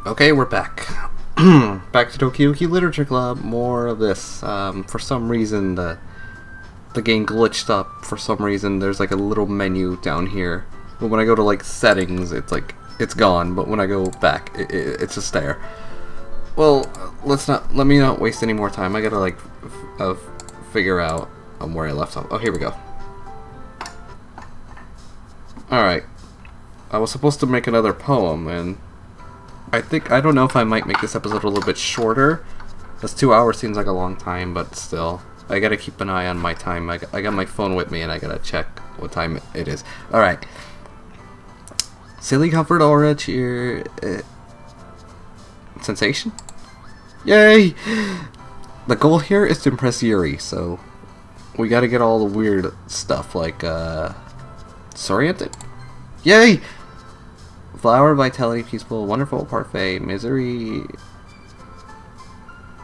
Okay, we're back. Back to Doki Doki Literature Club. More of this. For some reason, the game glitched up. For some reason, there's like a little menu down here. But when I go to like settings, it's gone. But when I go back, it's just there. Well, let me not waste any more time. I gotta like figure out where I left off. Oh, here we go. All right. I was supposed to make another poem, and I don't know if I might make this episode a little bit shorter. Because 2 hours seems like a long time, but still. I gotta keep an eye on my time. I got my phone with me and I gotta check what time it is. Alright. Silly comfort aura cheer. Sensation? Yay! The goal here is to impress Yuri, so we gotta get all the weird stuff like, disoriented? Yay! Flower, vitality, peaceful, wonderful, parfait, misery.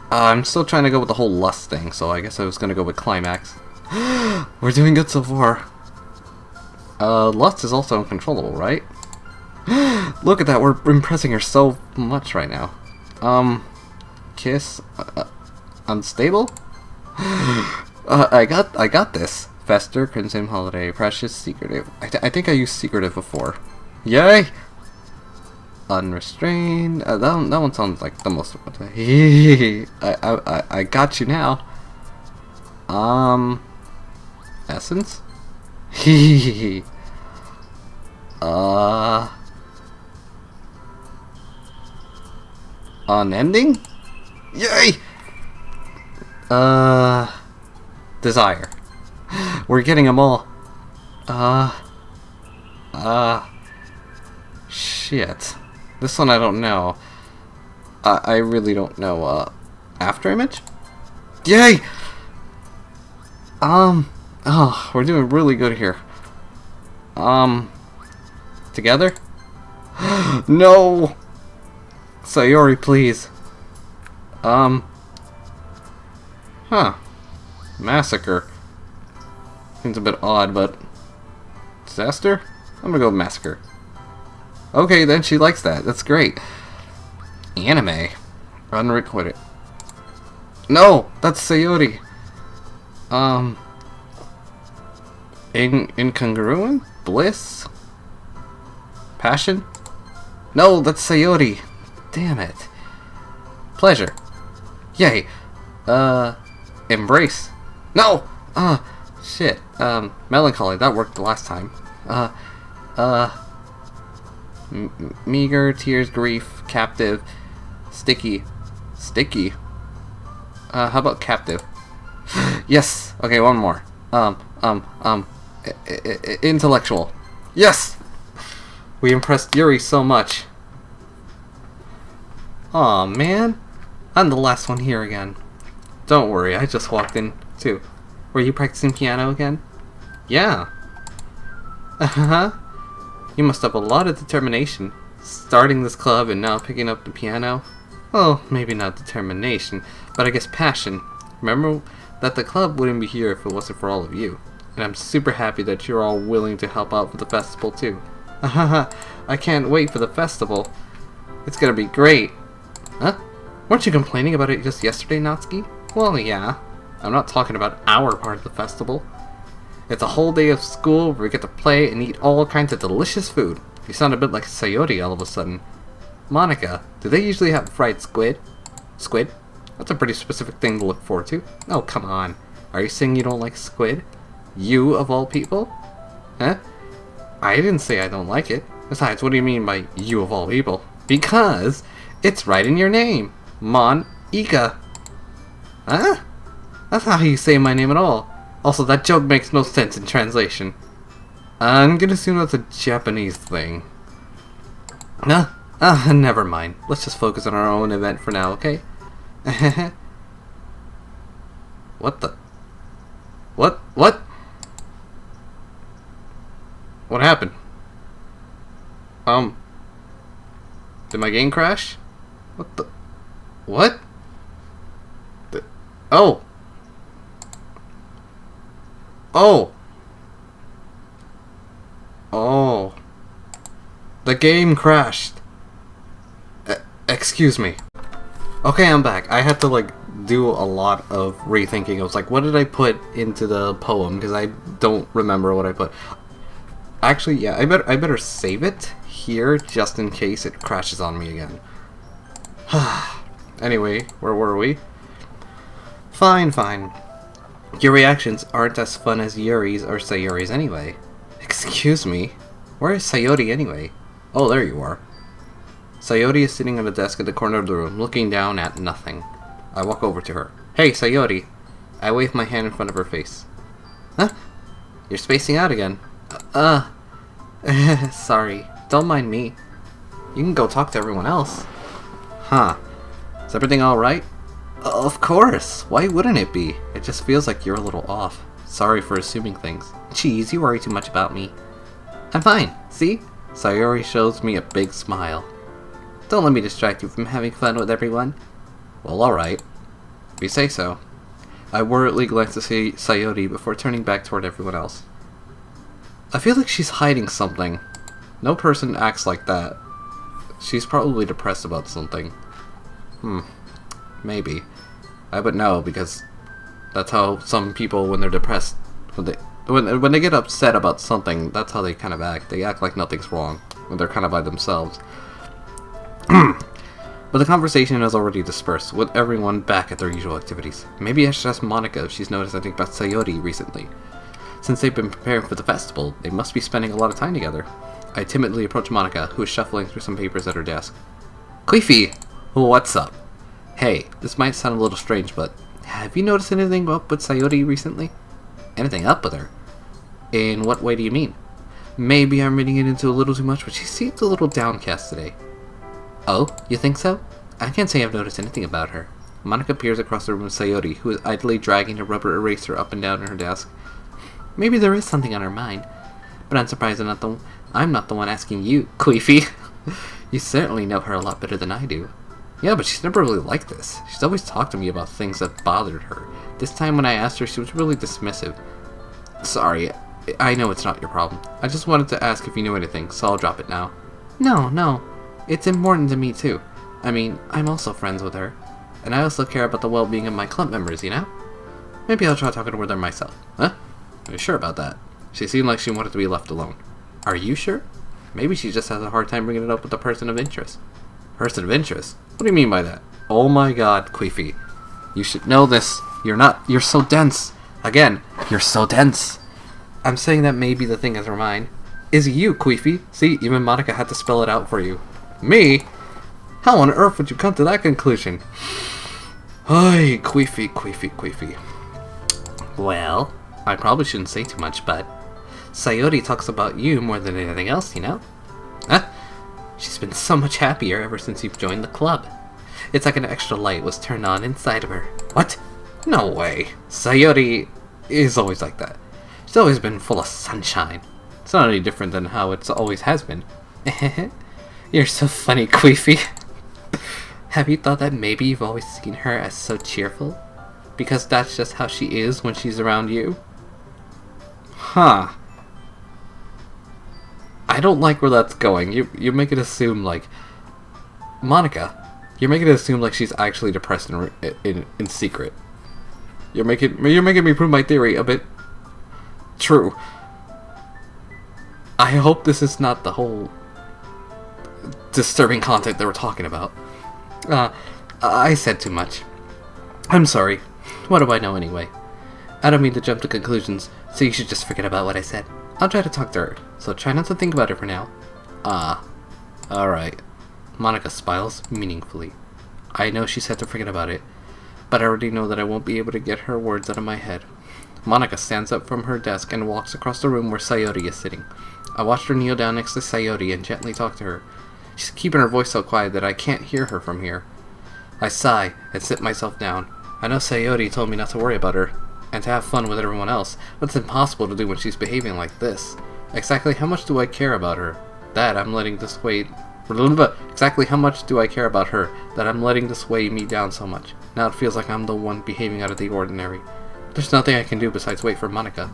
I'm still trying to go with the whole lust thing, so I guess I was gonna go with climax. We're doing good so far. Lust is also uncontrollable, right? Look at that, we're impressing her so much right now. Kiss, unstable? I got this. Fester, Crimson, Holiday, Precious, Secretive. I think I used Secretive before. Yay! Unrestrained. That one sounds like the most. I got you now. Essence. Unending. Yay. Desire. We're getting them all. Shit. This one I don't know. I really don't know. After image? Yay! Oh, we're doing really good here. Together? No! Sayori, please. Massacre. Seems a bit odd, but... Disaster? I'm gonna go with massacre. Okay, then she likes that. That's great. Anime. Unrequited. No! That's Sayori. Incongruent? Bliss? Passion? No, that's Sayori. Damn it. Pleasure. Yay. Embrace. No! Shit. Melancholy. That worked the last time. Meager, tears, grief, captive, sticky. Sticky? How about captive? Yes! Okay, one more. Intellectual. Yes! We impressed Yuri so much. Aw, man. I'm the last one here again. Don't worry, I just walked in, too. Were you practicing piano again? Yeah. Uh-huh. You must have a lot of determination. Starting this club and now picking up the piano. Well, maybe not determination, but I guess passion. Remember that the club wouldn't be here if it wasn't for all of you. And I'm super happy that you're all willing to help out with the festival too. Haha, I can't wait for the festival. It's gonna be great. Huh? Weren't you complaining about it just yesterday, Natsuki? Well, yeah. I'm not talking about our part of the festival. It's a whole day of school where we get to play and eat all kinds of delicious food. You sound a bit like Sayori all of a sudden. Monica, do they usually have fried squid? Squid? That's a pretty specific thing to look forward to. Oh, come on. Are you saying you don't like squid? You, of all people? Huh? I didn't say I don't like it. Besides, what do you mean by you of all people? Because it's right in your name. Mon-Ika. Huh? That's not how you say my name at all. Also, that joke makes no sense in translation. I'm gonna assume that's a Japanese thing. Never mind. Let's just focus on our own event for now, okay? What the? What? What? What happened? Did my game crash? What the? What? Oh! Oh! Oh. The game crashed. Excuse me. Okay, I'm back. I had to, like, do a lot of rethinking. I was like, what did I put into the poem? Because I don't remember what I put. Actually, yeah, I better save it here just in case it crashes on me again. Anyway, where were we? Fine. Your reactions aren't as fun as Yuri's or Sayori's anyway. Excuse me? Where is Sayori anyway? Oh, there you are. Sayori is sitting at a desk at the corner of the room, looking down at nothing. I walk over to her. Hey, Sayori! I wave my hand in front of her face. Huh? You're spacing out again. Sorry. Don't mind me. You can go talk to everyone else. Huh. Is everything alright? Of course! Why wouldn't it be? It just feels like you're a little off. Sorry for assuming things. Jeez, you worry too much about me. I'm fine. See? Sayori shows me a big smile. Don't let me distract you from having fun with everyone. Well, alright. If you say so. I worriedly glance to see Sayori before turning back toward everyone else. I feel like she's hiding something. No person acts like that. She's probably depressed about something. Maybe. I would know, because that's how some people, when they're depressed, when they get upset about something, that's how they kind of act. They act like nothing's wrong when they're kind of by themselves. But the conversation has already dispersed, with everyone back at their usual activities. Maybe I should ask Monica if she's noticed anything about Sayori recently. Since they've been preparing for the festival, they must be spending a lot of time together. I timidly approach Monica, who is shuffling through some papers at her desk. Queefy! What's up? Hey, this might sound a little strange, but have you noticed anything up with Sayori recently? Anything up with her? In what way do you mean? Maybe I'm reading it into a little too much, but she seems a little downcast today. Oh, you think so? I can't say I've noticed anything about her. Monica peers across the room with Sayori, who is idly dragging a rubber eraser up and down on her desk. Maybe there is something on her mind, but I'm surprised I'm not the one asking you, Queefy. You certainly know her a lot better than I do. Yeah, but she's never really like this. She's always talked to me about things that bothered her. This time when I asked her, she was really dismissive. Sorry, I know it's not your problem. I just wanted to ask if you knew anything, so I'll drop it now. No. It's important to me too. I mean, I'm also friends with her. And I also care about the well-being of my club members, you know? Maybe I'll try talking with her myself. Huh? Are you sure about that? She seemed like she wanted to be left alone. Are you sure? Maybe she just has a hard time bringing it up with a person of interest. Person of interest? What do you mean by that? Oh my god, Queefy. You should know this. You're so dense. Again, you're so dense. I'm saying that maybe the thing is her mind. Is you, Queefy? See, even Monica had to spell it out for you. Me? How on earth would you come to that conclusion? Ay, Queefy. Well, I probably shouldn't say too much, but Sayori talks about you more than anything else, you know? Huh? She's been so much happier ever since you've joined the club. It's like an extra light was turned on inside of her. What? No way. Sayori is always like that. She's always been full of sunshine. It's not any different than how it always has been. You're so funny, Queefy. Have you thought that maybe you've always seen her as so cheerful? Because that's just how she is when she's around you? Huh. I don't like where that's going. You make it assume, like... Monica, you're making it assume like she's actually depressed in secret. You're making me prove my theory a bit true. I hope this is not the whole disturbing content that we're talking about. I said too much. I'm sorry. What do I know anyway? I don't mean to jump to conclusions, so you should just forget about what I said. I'll try to talk to her, so try not to think about it for now. Alright. Monica smiles meaningfully. I know she said to forget about it, but I already know that I won't be able to get her words out of my head. Monica stands up from her desk and walks across the room where Sayori is sitting. I watched her kneel down next to Sayori and gently talk to her. She's keeping her voice so quiet that I can't hear her from here. I sigh and sit myself down. I know Sayori told me not to worry about her, and to have fun with everyone else, but it's impossible to do when she's behaving like this. Exactly how much do I care about her? That I'm letting this weigh... Exactly how much do I care about her that I'm letting this weigh me down so much? Now it feels like I'm the one behaving out of the ordinary. There's nothing I can do besides wait for Monica.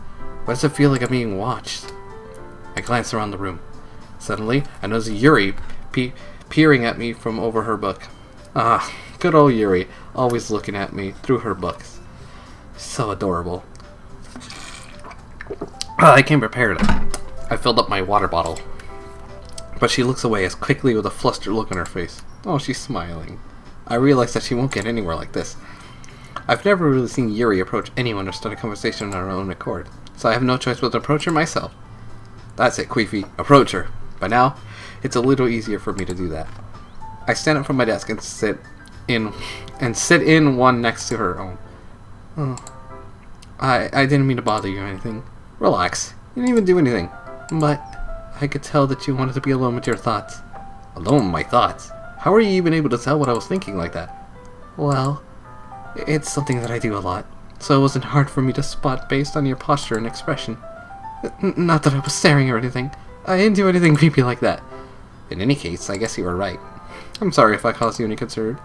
Why does it feel like I'm being watched? I glance around the room. Suddenly, I notice Yuri peering at me from over her book. Ah, good old Yuri, always looking at me through her books. So adorable. I came prepared. I filled up my water bottle. But she looks away as quickly with a flustered look on her face. Oh, she's smiling. I realize that she won't get anywhere like this. I've never really seen Yuri approach anyone or start a conversation on her own accord, so I have no choice but to approach her myself. That's it, Queefy. Approach her. By now, it's a little easier for me to do that. I stand up from my desk and sit in one next to her own. Oh, I didn't mean to bother you or anything. Relax. You didn't even do anything. But I could tell that you wanted to be alone with your thoughts. Alone with my thoughts? How are you even able to tell what I was thinking like that? Well, it's something that I do a lot, so it wasn't hard for me to spot based on your posture and expression. Not that I was staring or anything. I didn't do anything creepy like that. In any case, I guess you were right. I'm sorry if I caused you any concern.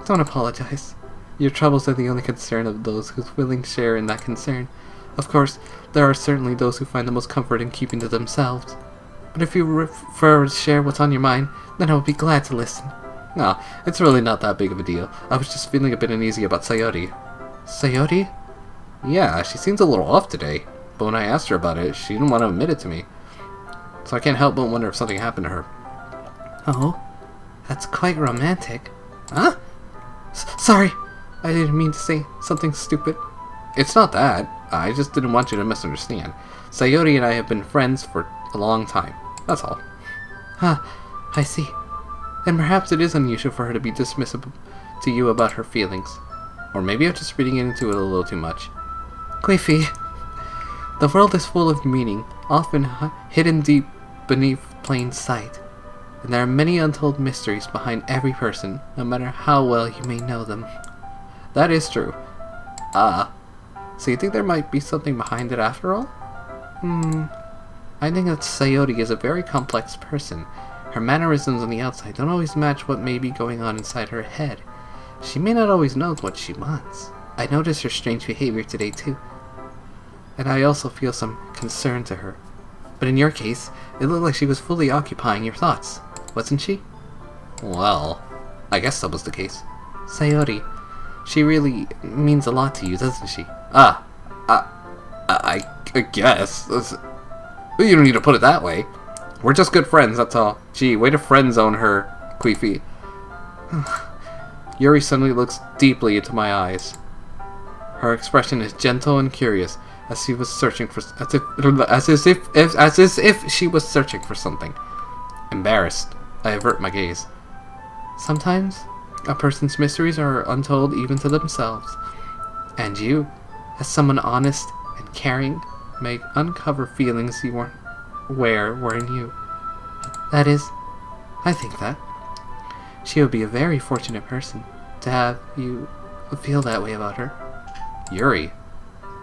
Don't apologize. Your troubles are the only concern of those whose willing share in that concern. Of course, there are certainly those who find the most comfort in keeping to themselves. But if you prefer to share what's on your mind, then I would be glad to listen. No, it's really not that big of a deal. I was just feeling a bit uneasy about Sayori. Sayori? Yeah, she seems a little off today. But when I asked her about it, she didn't want to admit it to me. So I can't help but wonder if something happened to her. Oh? That's quite romantic. Huh? Sorry. I didn't mean to say something stupid. It's not that. I just didn't want you to misunderstand. Sayori and I have been friends for a long time. That's all. Huh. I see. And perhaps it is unusual for her to be dismissive to you about her feelings. Or maybe I'm just reading into it a little too much. Queefy. The world is full of meaning, often hidden deep beneath plain sight. And there are many untold mysteries behind every person, no matter how well you may know them. That is true. So you think there might be something behind it after all? I think that Sayori is a very complex person. Her mannerisms on the outside don't always match what may be going on inside her head. She may not always know what she wants. I noticed her strange behavior today too. And I also feel some concern to her. But in your case, it looked like she was fully occupying your thoughts, wasn't she? Well, I guess that was the case. Sayori, she really means a lot to you, doesn't she? I guess. You don't need to put it that way. We're just good friends, that's all. Gee, way to friend zone her, Queefy. Yuri suddenly looks deeply into my eyes. Her expression is gentle and curious, as she was searching for, as if she was searching for something. Embarrassed, I avert my gaze. Sometimes, a person's mysteries are untold even to themselves, and you, as someone honest and caring, may uncover feelings you weren't aware were in you. That is, I think that. She would be a very fortunate person to have you feel that way about her. Yuri,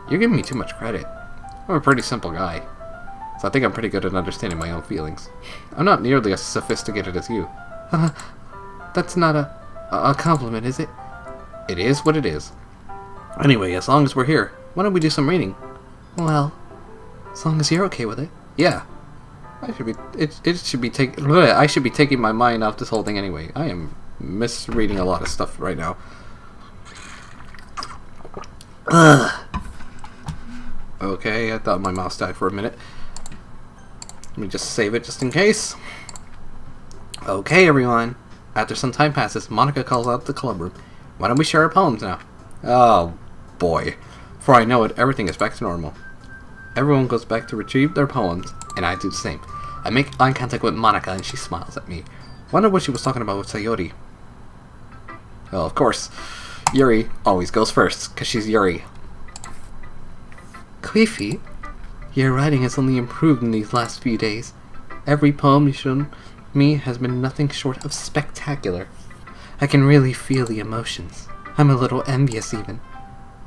you're giving me too much credit. I'm a pretty simple guy, so I think I'm pretty good at understanding my own feelings. I'm not nearly as sophisticated as you. That's not a compliment, is it? It is what it is. Anyway, as long as we're here, why don't we do some reading? Well, as long as you're okay with it. Yeah. I should be taking my mind off this whole thing anyway. I am misreading a lot of stuff right now. Okay, I thought my mouse died for a minute. Let me just save it just in case. Okay, everyone. After some time passes, Monica calls out the club room. Why don't we share our poems now? Oh, boy. Before I know it, everything is back to normal. Everyone goes back to retrieve their poems, and I do the same. I make eye contact with Monica, and she smiles at me. Wonder what she was talking about with Sayori. Well, of course, Yuri always goes first, because she's Yuri. Queefy, your writing has only improved in these last few days. Every poem you've shown me has been nothing short of spectacular. I can really feel the emotions. I'm a little envious even.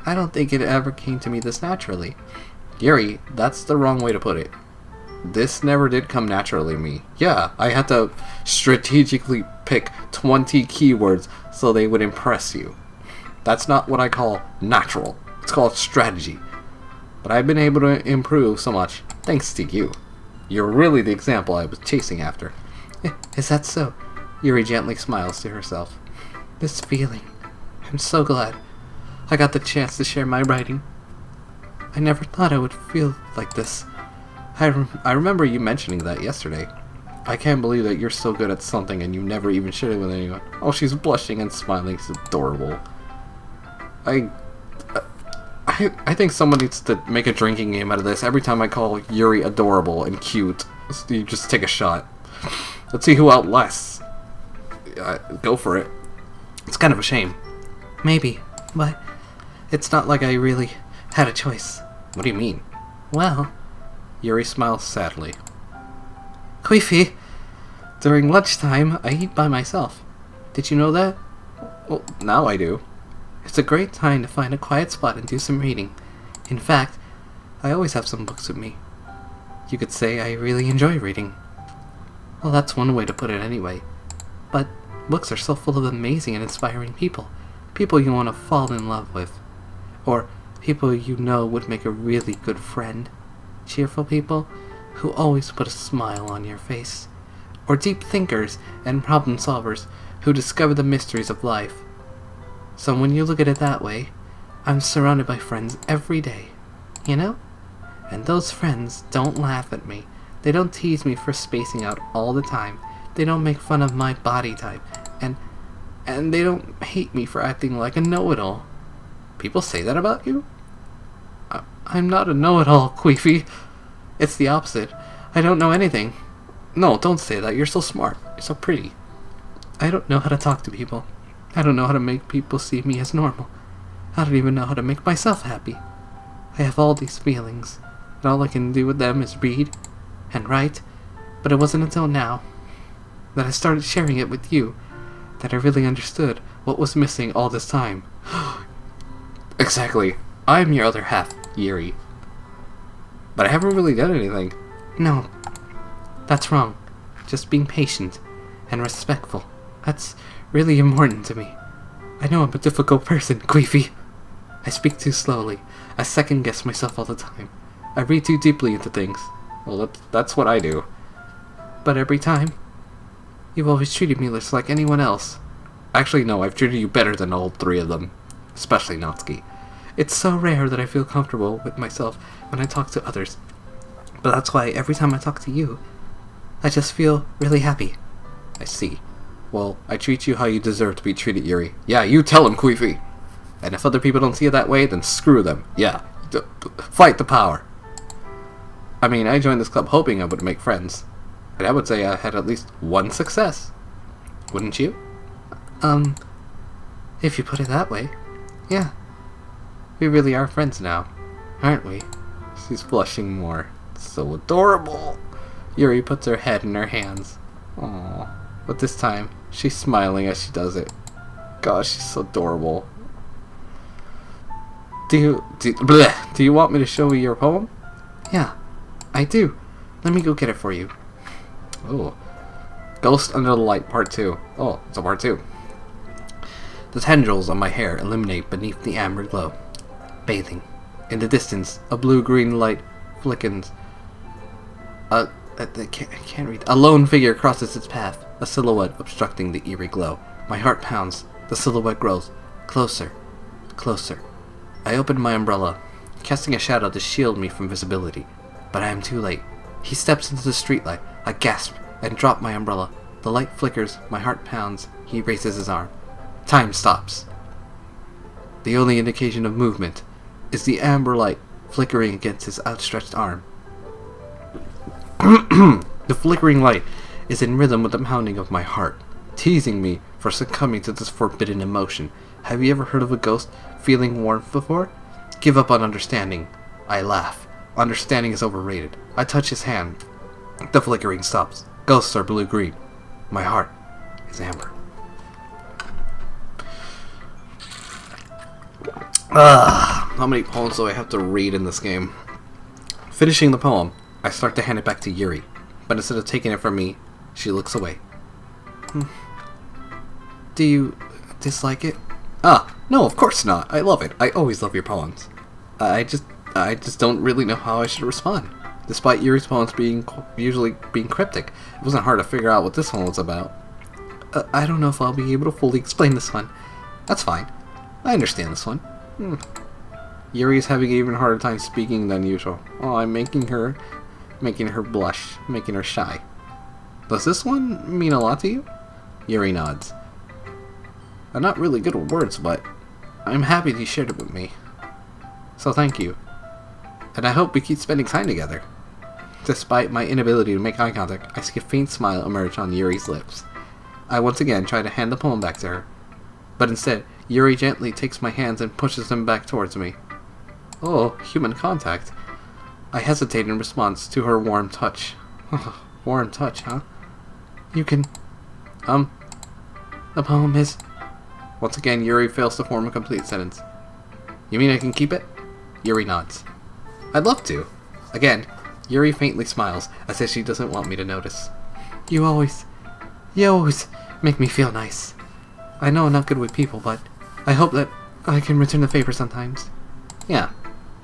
I don't think it ever came to me this naturally. Yuri, that's the wrong way to put it. This never did come naturally to me. Yeah, I had to strategically pick 20 keywords so they would impress you. That's not what I call natural. It's called strategy. But I've been able to improve so much thanks to you. You're really the example I was chasing after. Is that so? Yuri gently smiles to herself. This feeling. I'm so glad I got the chance to share my writing. I never thought I would feel like this. I remember you mentioning that yesterday. I can't believe that you're so good at something and you never even shared it with anyone. Oh, she's blushing and smiling. It's adorable. I think someone needs to make a drinking game out of this. Every time I call Yuri adorable and cute, you just take a shot. Let's see who outlasts. Go for it. It's kind of a shame. Maybe, but it's not like I really had a choice. What do you mean? Well, Yuri smiles sadly. Queefy, during lunchtime, I eat by myself. Did you know that? Well, now I do. It's a great time to find a quiet spot and do some reading. In fact, I always have some books with me. You could say I really enjoy reading. Well, that's one way to put it anyway. But books are so full of amazing and inspiring people. People you want to fall in love with. Or people you know would make a really good friend. Cheerful people who always put a smile on your face. Or deep thinkers and problem solvers who discover the mysteries of life. So when you look at it that way, I'm surrounded by friends every day, you know? And those friends don't laugh at me. They don't tease me for spacing out all the time. They don't make fun of my body type. And they don't hate me for acting like a know-it-all. People say that about you? I'm not a know-it-all, Queefy. It's the opposite. I don't know anything. No, don't say that. You're so smart. You're so pretty. I don't know how to talk to people. I don't know how to make people see me as normal. I don't even know how to make myself happy. I have all these feelings, and all I can do with them is read and write, but it wasn't until now that I started sharing it with you that I really understood what was missing all this time. Exactly. I'm your other half, Yuri. But I haven't really done anything. No, that's wrong. Just being patient and respectful. That's really important to me. I know I'm a difficult person, Queefy. I speak too slowly. I second-guess myself all the time. I read too deeply into things. Well, that's what I do. But every time, you've always treated me just like anyone else. Actually, no, I've treated you better than all three of them. Especially Natsuki. It's so rare that I feel comfortable with myself when I talk to others. But that's why every time I talk to you, I just feel really happy. I see. Well, I treat you how you deserve to be treated, Yuri. Yeah, you tell him, Queefy. And if other people don't see it that way, then screw them. Yeah, fight the power. I mean, I joined this club hoping I would make friends. And I would say I had at least one success. Wouldn't you? If you put it that way. Yeah. We really are friends now, aren't we? She's blushing more. So adorable. Yuri puts her head in her hands. Aww. But this time, she's smiling as she does it. Gosh, she's so adorable. Do you want me to show you your poem? Yeah, I do. Let me go get it for you. Oh. Ghost Under the Light, Part 2. Oh, it's a Part 2. The tendrils on my hair illuminate beneath the amber glow. Bathing. In the distance, a blue-green light flickens. I can't read. A lone figure crosses its path, a silhouette obstructing the eerie glow. My heart pounds. The silhouette grows. Closer. Closer. I open my umbrella, casting a shadow to shield me from visibility. But I am too late. He steps into the streetlight. I gasp and drop my umbrella. The light flickers. My heart pounds. He raises his arm. Time stops. The only indication of movement is the amber light flickering against his outstretched arm. The flickering light is in rhythm with the pounding of my heart, teasing me for succumbing to this forbidden emotion. Have you ever heard of a ghost feeling warmth before? Give up on understanding. I laugh. Understanding is overrated. I touch his hand. The flickering stops. Ghosts are blue-green. My heart is amber. How many poems do I have to read in this game? Finishing the poem, I start to hand it back to Yuri, but instead of taking it from me, she looks away. Do you dislike it? No, of course not. I love it. I always love your poems. I just don't really know how I should respond. Despite Yuri's poems usually being cryptic, it wasn't hard to figure out what this one was about. I don't know if I'll be able to fully explain this one. That's fine. I understand this one. Yuri is having an even harder time speaking than usual. Oh, I'm making her blush, making her shy. Does this one mean a lot to you? Yuri nods. I'm not really good with words, but I'm happy that you shared it with me. So thank you. And I hope we keep spending time together. Despite my inability to make eye contact, I see a faint smile emerge on Yuri's lips. I once again try to hand the poem back to her. But instead, Yuri gently takes my hands and pushes them back towards me. Oh, human contact. I hesitate in response to her warm touch. Warm touch, huh? You can... The poem is... Once again, Yuri fails to form a complete sentence. You mean I can keep it? Yuri nods. I'd love to. Again, Yuri faintly smiles, as if she doesn't want me to notice. You always make me feel nice. I know I'm not good with people, but I hope that I can return the favor sometimes. Yeah,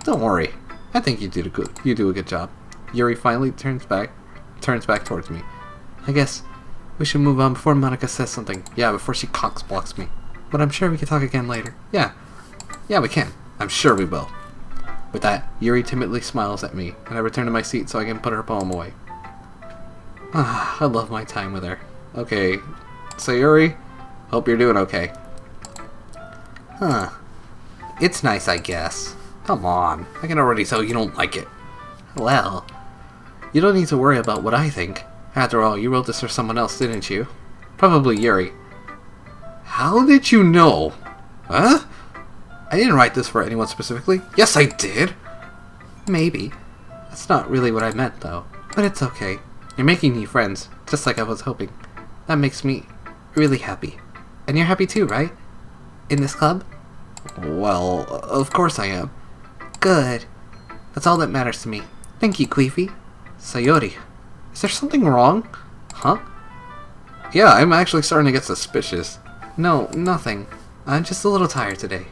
don't worry. I think you do a good job. Yuri finally turns back towards me. I guess we should move on before Monica says something. Yeah, before she cock-blocks me. But I'm sure we can talk again later. Yeah, we can. I'm sure we will. With that, Yuri timidly smiles at me, and I return to my seat so I can put her poem away. I love my time with her. Okay, Sayori, hope you're doing okay. It's nice, I guess. Come on, I can already tell you don't like it. Well, you don't need to worry about what I think. After all, you wrote this for someone else, didn't you? Probably Yuri. How did you know? Huh? I didn't write this for anyone specifically. Yes, I did! Maybe. That's not really what I meant, though. But it's okay. You're making new friends, just like I was hoping. That makes me really happy. And you're happy too, right? In this club? Well, of course I am. Good. That's all that matters to me. Thank you, Queefy. Sayori, is there something wrong? Huh? Yeah, I'm actually starting to get suspicious. No, nothing. I'm just a little tired today.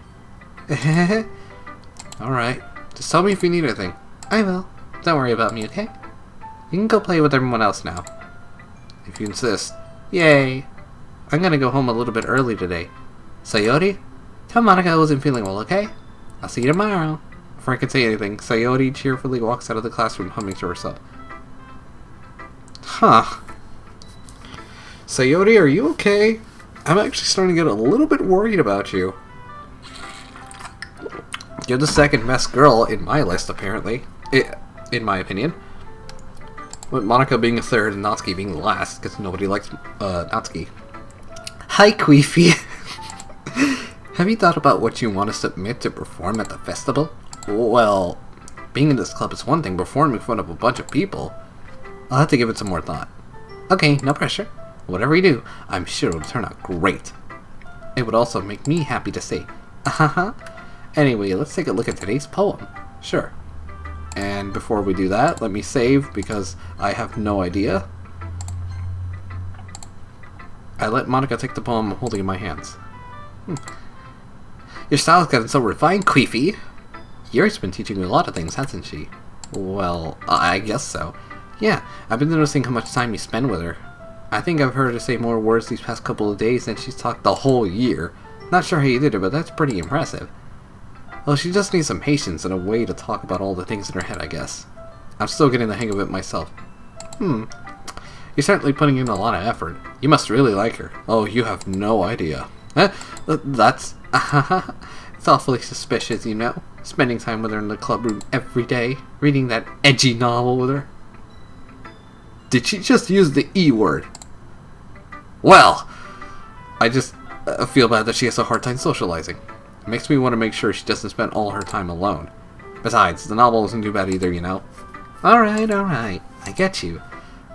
Alright. Just tell me if you need anything. I will. Don't worry about me, okay? You can go play with everyone else now. If you insist. Yay! I'm gonna go home a little bit early today. Sayori, tell Monica I wasn't feeling well, okay? I'll see you tomorrow. Before I can say anything, Sayori cheerfully walks out of the classroom humming to herself. Huh. Sayori, are you okay? I'm actually starting to get a little bit worried about you. You're the second best girl in my list, apparently. In my opinion. With Monica being a third and Natsuki being last, because nobody likes Natsuki. Hi, Queefy. Have you thought about what you want to submit to perform at the festival? Well, being in this club is one thing, performing in front of a bunch of people, I'll have to give it some more thought. Okay, no pressure. Whatever you do, I'm sure it'll turn out great. It would also make me happy to see. Anyway, let's take a look at today's poem. Sure. And before we do that, let me save because I have no idea. I let Monica take the poem I'm holding in my hands. Your style's gotten so refined, Queefy. Yuri's been teaching you a lot of things, hasn't she? Well, I guess so. Yeah, I've been noticing how much time you spend with her. I think I've heard her say more words these past couple of days than she's talked the whole year. Not sure how you did it, but that's pretty impressive. Well, she just needs some patience and a way to talk about all the things in her head, I guess. I'm still getting the hang of it myself. You're certainly putting in a lot of effort. You must really like her. Oh, you have no idea. That's... It's awfully suspicious, you know. Spending time with her in the club room every day. Reading that edgy novel with her. Did she just use the E word? Well, I just feel bad that she has a hard time socializing. It makes me want to make sure she doesn't spend all her time alone. Besides, the novel isn't too bad either, you know. Alright. I get you.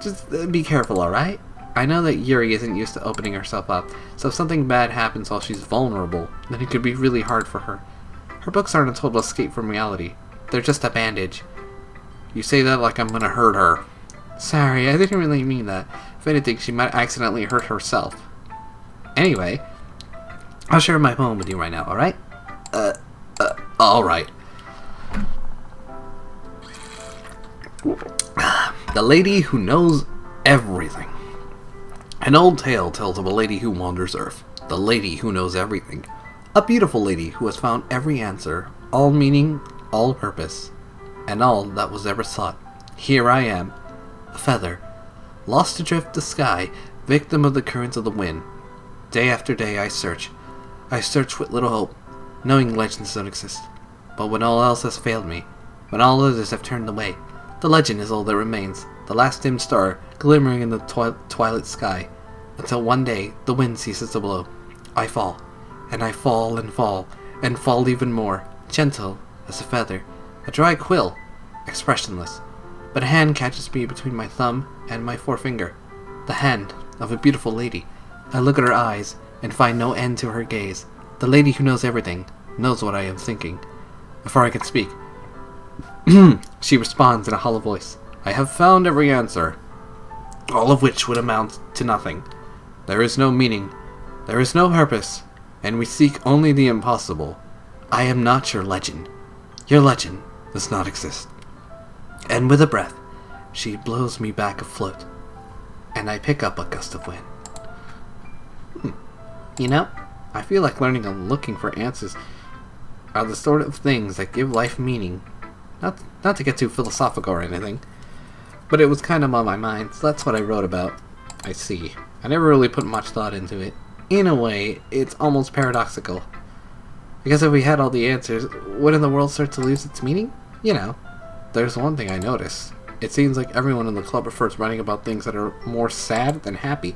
Just be careful, alright? I know that Yuri isn't used to opening herself up, so if something bad happens while she's vulnerable, then it could be really hard for her. Her books aren't a total escape from reality. They're just a bandage. You say that like I'm gonna hurt her. Sorry, I didn't really mean that. If anything, she might accidentally hurt herself. Anyway, I'll share my poem with you right now, alright? Alright. The lady who knows everything. An old tale tells of a lady who wanders Earth, the lady who knows everything. A beautiful lady who has found every answer, all meaning, all purpose, and all that was ever sought. Here I am, a feather, lost adrift the sky, victim of the currents of the wind. Day after day I search with little hope, knowing legends don't exist. But when all else has failed me, when all others have turned away, the legend is all that remains, the last dim star glimmering in the twilight sky, until one day the wind ceases to blow. I fall, and I fall and fall, and fall even more, gentle as a feather, a dry quill, expressionless. But a hand catches me between my thumb and my forefinger, the hand of a beautiful lady. I look at her eyes and find no end to her gaze. The lady who knows everything knows what I am thinking. Before I can speak, she responds in a hollow voice. I have found every answer, all of which would amount to nothing. There is no meaning, there is no purpose, and we seek only the impossible. I am not your legend. Your legend does not exist. And with a breath, she blows me back afloat, and I pick up a gust of wind. You know, I feel like learning and looking for answers are the sort of things that give life meaning. Not to get too philosophical or anything, but it was kind of on my mind, so that's what I wrote about. I see. I never really put much thought into it. In a way, it's almost paradoxical. Because if we had all the answers, wouldn't the world start to lose its meaning? You know, there's one thing I noticed. It seems like everyone in the club prefers writing about things that are more sad than happy.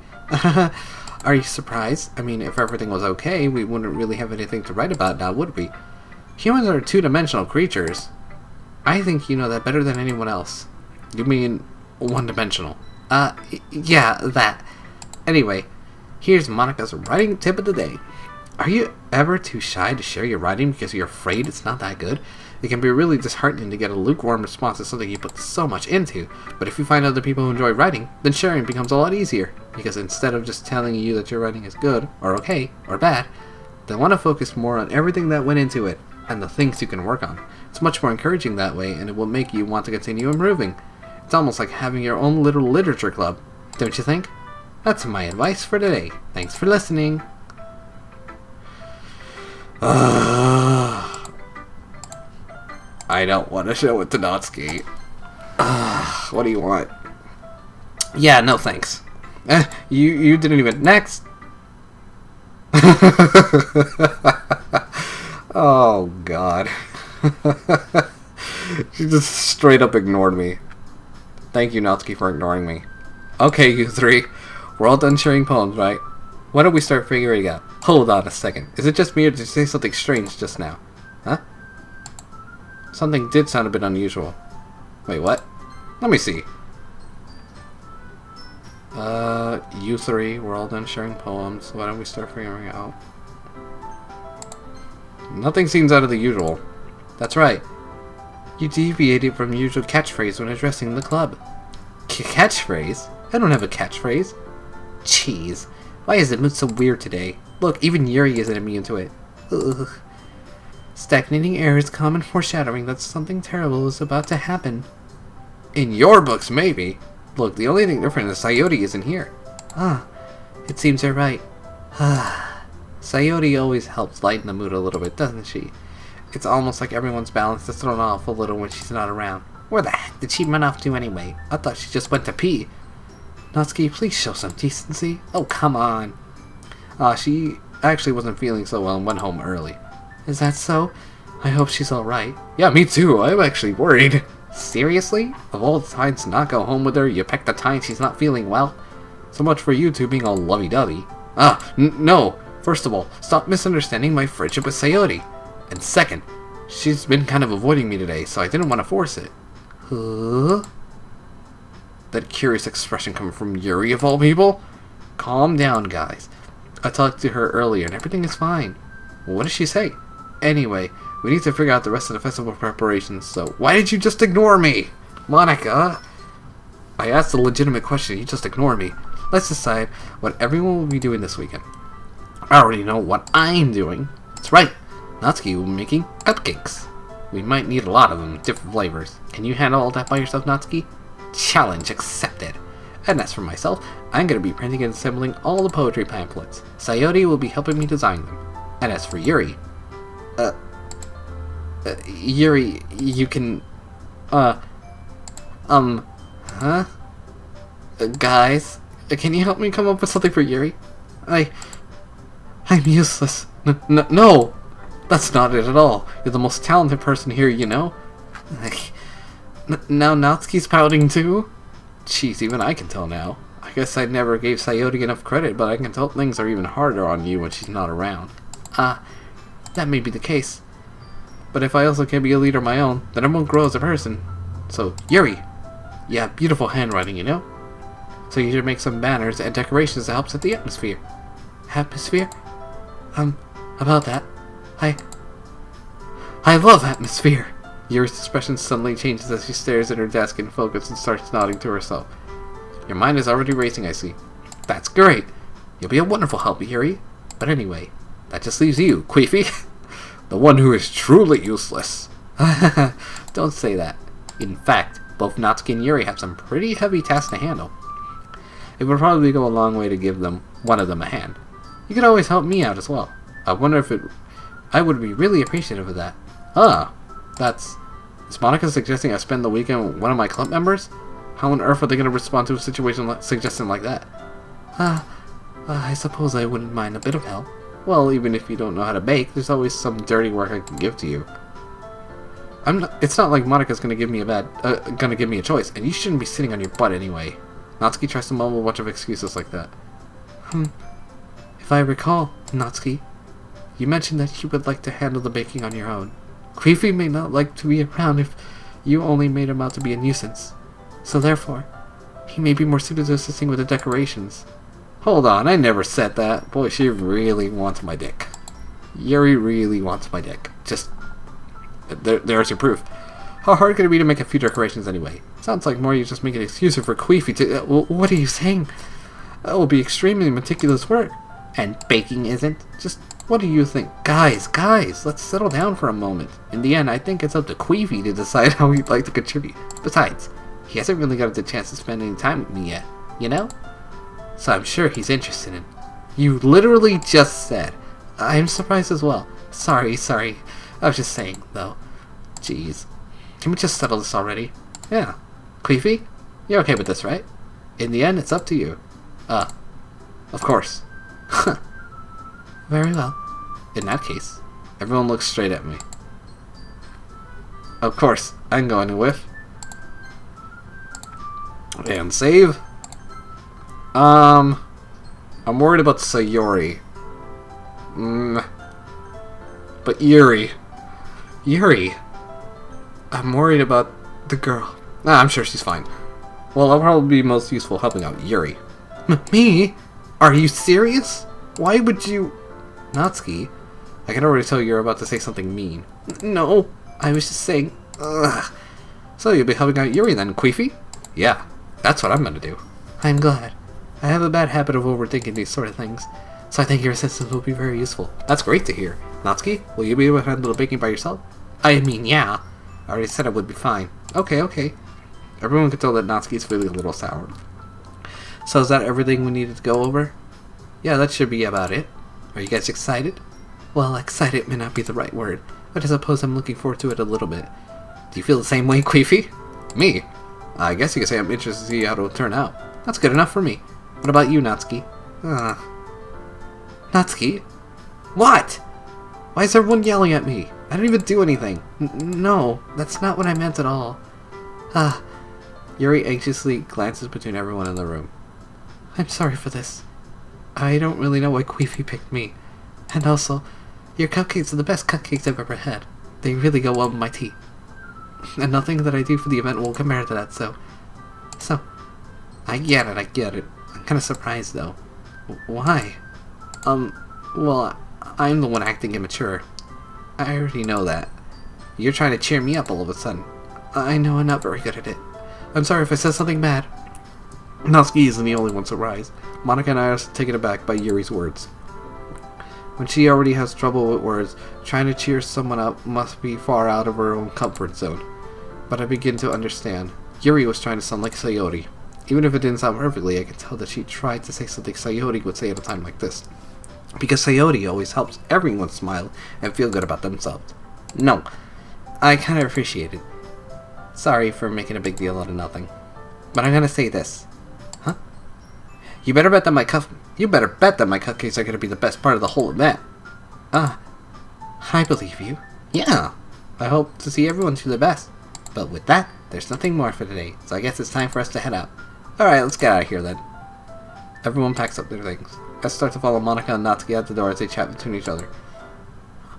Are you surprised? I mean, if everything was okay, we wouldn't really have anything to write about now, would we? Humans are two-dimensional creatures. I think you know that better than anyone else. You mean one-dimensional? Yeah, that. Anyway, here's Monica's writing tip of the day. Are you ever too shy to share your writing because you're afraid it's not that good? It can be really disheartening to get a lukewarm response to something you put so much into, but if you find other people who enjoy writing, then sharing becomes a lot easier, because instead of just telling you that your writing is good, or okay, or bad, they want to focus more on everything that went into it, and the things you can work on. It's much more encouraging that way, and it will make you want to continue improving. It's almost like having your own little literature club, don't you think? That's my advice for today. Thanks for listening. I don't want to show it to Natsuki. What do you want? Yeah, no thanks. You didn't even... Next! Oh, God. She just straight up ignored me. Thank you, Natsuki, for ignoring me. Okay, you three. We're all done sharing poems, right? Why don't we start figuring out? Hold on a second. Is it just me or did you say something strange just now? Huh? Something did sound a bit unusual. Wait, what? Let me see. You three, we're all done sharing poems. Why don't we start figuring it out? Nothing seems out of the usual. That's right. You deviated from your usual catchphrase when addressing the club. Catchphrase? I don't have a catchphrase. Jeez. Why is the mood so weird today? Look, even Yuri isn't immune to it. Ugh. Stagnating air is common foreshadowing that something terrible is about to happen. In your books, maybe. Look, the only thing different is Sayori isn't here. Ah, it seems you're right. Sayori always helps lighten the mood a little bit, doesn't she? It's almost like everyone's balance is thrown off a little when she's not around. Where the heck did she run off to anyway? I thought she just went to pee. Natsuki, please show some decency. Oh, come on. She actually wasn't feeling so well and went home early. Is that so? I hope she's alright. Yeah, me too. I'm actually worried. Seriously? Of all the times to not go home with her, you picked the time she's not feeling well? So much for you two being all lovey-dovey. No. First of all, stop misunderstanding my friendship with Sayori. And second, she's been kind of avoiding me today, so I didn't want to force it. Huh? That curious expression coming from Yuri of all people? Calm down, guys. I talked to her earlier and everything is fine. What did she say? Anyway, we need to figure out the rest of the festival preparations, so why did you just ignore me? Monica! I asked a legitimate question, you just ignore me. Let's decide what everyone will be doing this weekend. I already know what I'm doing. That's right. Natsuki will be making cupcakes. We might need a lot of them, different flavors. Can you handle all that by yourself, Natsuki? Challenge accepted. And as for myself, I'm going to be printing and assembling all the poetry pamphlets. Sayori will be helping me design them. And as for Yuri... Yuri, you can... guys, can you help me come up with something for Yuri? I'm useless. No! That's not it at all. You're the most talented person here, you know? Now Natsuki's pouting too? Jeez, even I can tell now. I guess I never gave Sayori enough credit, but I can tell things are even harder on you when she's not around. That may be the case. But if I also can be a leader of my own, then I won't grow as a person. So, Yuri! Yeah, beautiful handwriting, you know? So you should make some banners and decorations to help set the atmosphere. Atmosphere? About that. I love atmosphere! Yuri's expression suddenly changes as she stares at her desk in focus and starts nodding to herself. Your mind is already racing, I see. That's great! You'll be a wonderful help, Yuri. But anyway, that just leaves you, Queefy. The one who is truly useless. Don't say that. In fact, both Natsuki and Yuri have some pretty heavy tasks to handle. It would probably go a long way to give one of them a hand. You could always help me out as well. I wonder if I would be really appreciative of that. Is Monica suggesting I spend the weekend with one of my club members? How on earth are they going to respond to a suggestion like that? I suppose I wouldn't mind a bit of help. Well, even if you don't know how to bake, there's always some dirty work I can give to you. It's not like Monica's gonna give me a choice, and you shouldn't be sitting on your butt anyway. Natsuki tries to mumble a bunch of excuses like that. If I recall, Natsuki, you mentioned that you would like to handle the baking on your own. Queefy may not like to be around if you only made him out to be a nuisance. So therefore, he may be more suited to assisting with the decorations. Hold on, I never said that. Boy, she really wants my dick. Yuri really wants my dick. Just... There's your proof. How hard could it be to make a few decorations anyway? Sounds like more you just make an excuse for Queefy to... what are you saying? That will be extremely meticulous work. And baking isn't? Just... what do you think? Guys, let's settle down for a moment. In the end, I think it's up to Queefy to decide how he'd like to contribute. Besides, he hasn't really got the chance to spend any time with me yet, you know? So I'm sure he's interested in... You literally just said. I'm surprised as well. Sorry. I was just saying, though. Jeez. Can we just settle this already? Yeah. Queefy? You're okay with this, right? In the end, it's up to you. Of course. Very well. In that case, everyone looks straight at me. Of course, I'm going to whiff. And save. I'm worried about Sayori. But Yuri, I'm worried about the girl. I'm sure she's fine. Well, I'll probably be most useful helping out Yuri. Me? Are you serious? Why would you... Natsuki, I can already tell you're about to say something mean. No, I was just saying... Ugh. So you'll be helping out Yuri then, Queefy? Yeah, that's what I'm gonna do. I'm glad. I have a bad habit of overthinking these sort of things, so I think your assistance will be very useful. That's great to hear. Natsuki, will you be able to handle the baking by yourself? I mean, yeah. I already said it would be fine. Okay. Everyone can tell that Natsuki's feeling a little sour. So is that everything we needed to go over? Yeah, that should be about it. Are you guys excited? Well, excited may not be the right word, but I suppose I'm looking forward to it a little bit. Do you feel the same way, Queefy? Me? I guess you could say I'm interested to see how it'll turn out. That's good enough for me. What about you, Natsuki? Natsuki? What? Why is everyone yelling at me? I didn't even do anything. No, that's not what I meant at all. Yuri anxiously glances between everyone in the room. I'm sorry for this. I don't really know why Queefy picked me. And also, your cupcakes are the best cupcakes I've ever had. They really go well with my tea. And nothing that I do for the event will compare to that, so... I get it. I'm kind of surprised, though. Why? Well, I'm the one acting immature. I already know that. You're trying to cheer me up all of a sudden. I know I'm not very good at it. I'm sorry if I said something bad. Natsuki isn't the only one surprised. Monica and I are taken aback by Yuri's words. When she already has trouble with words, trying to cheer someone up must be far out of her own comfort zone. But I begin to understand. Yuri was trying to sound like Sayori. Even if it didn't sound perfectly, I could tell that she tried to say something Sayori would say at a time like this. Because Sayori always helps everyone smile and feel good about themselves. No, I kind of appreciate it. Sorry for making a big deal out of nothing. But I'm gonna say this. Huh? You better bet that my cupcakes are gonna be the best part of the whole event. I believe you. Yeah. I hope to see everyone do their best. But with that, there's nothing more for today, so I guess it's time for us to head out. Alright, let's get out of here then. Everyone packs up their things. I start to follow Monica and Natsuki out the door as they chat between each other.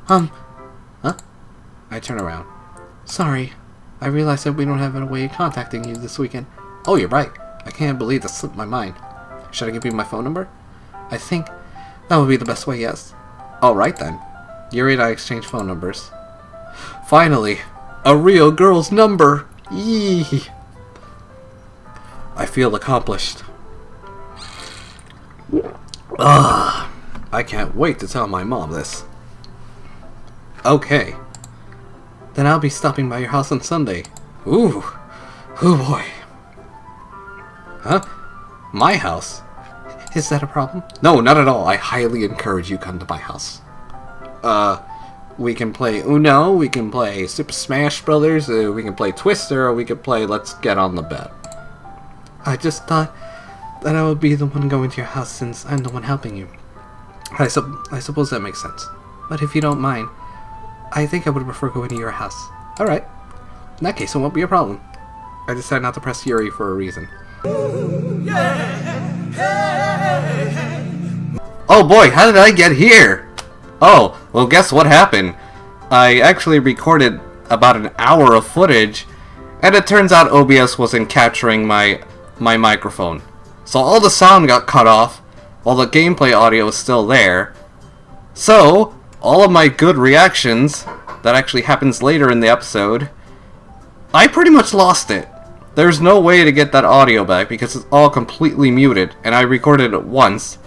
Huh? I turn around. Sorry. I realized that we don't have a way of contacting you this weekend. Oh, you're right. I can't believe that slipped my mind. Should I give you my phone number? I think that would be the best way, yes. Alright then. Yuri and I exchange phone numbers. Finally! A real girl's number! Yee! I feel accomplished. Ugh! I can't wait to tell my mom this. Okay. Then I'll be stopping by your house on Sunday. Ooh! Oh boy! Huh? My house? Is that a problem? No, not at all. I highly encourage you come to my house. We can play Uno, we can play Super Smash Brothers, we can play Twister, or we can play Let's Get on the Bed. I just thought that I would be the one going to your house since I'm the one helping you. I suppose that makes sense. But if you don't mind, I think I would prefer going to your house. Alright. In that case, it won't be a problem. I decided not to press Yuri for a reason. Oh boy, how did I get here? Oh, well guess what happened? I actually recorded about an hour of footage, and it turns out OBS wasn't capturing my microphone. So all the sound got cut off, while the gameplay audio is still there. So, all of my good reactions, that actually happens later in the episode, I pretty much lost it. There's no way to get that audio back because it's all completely muted, and I recorded it once.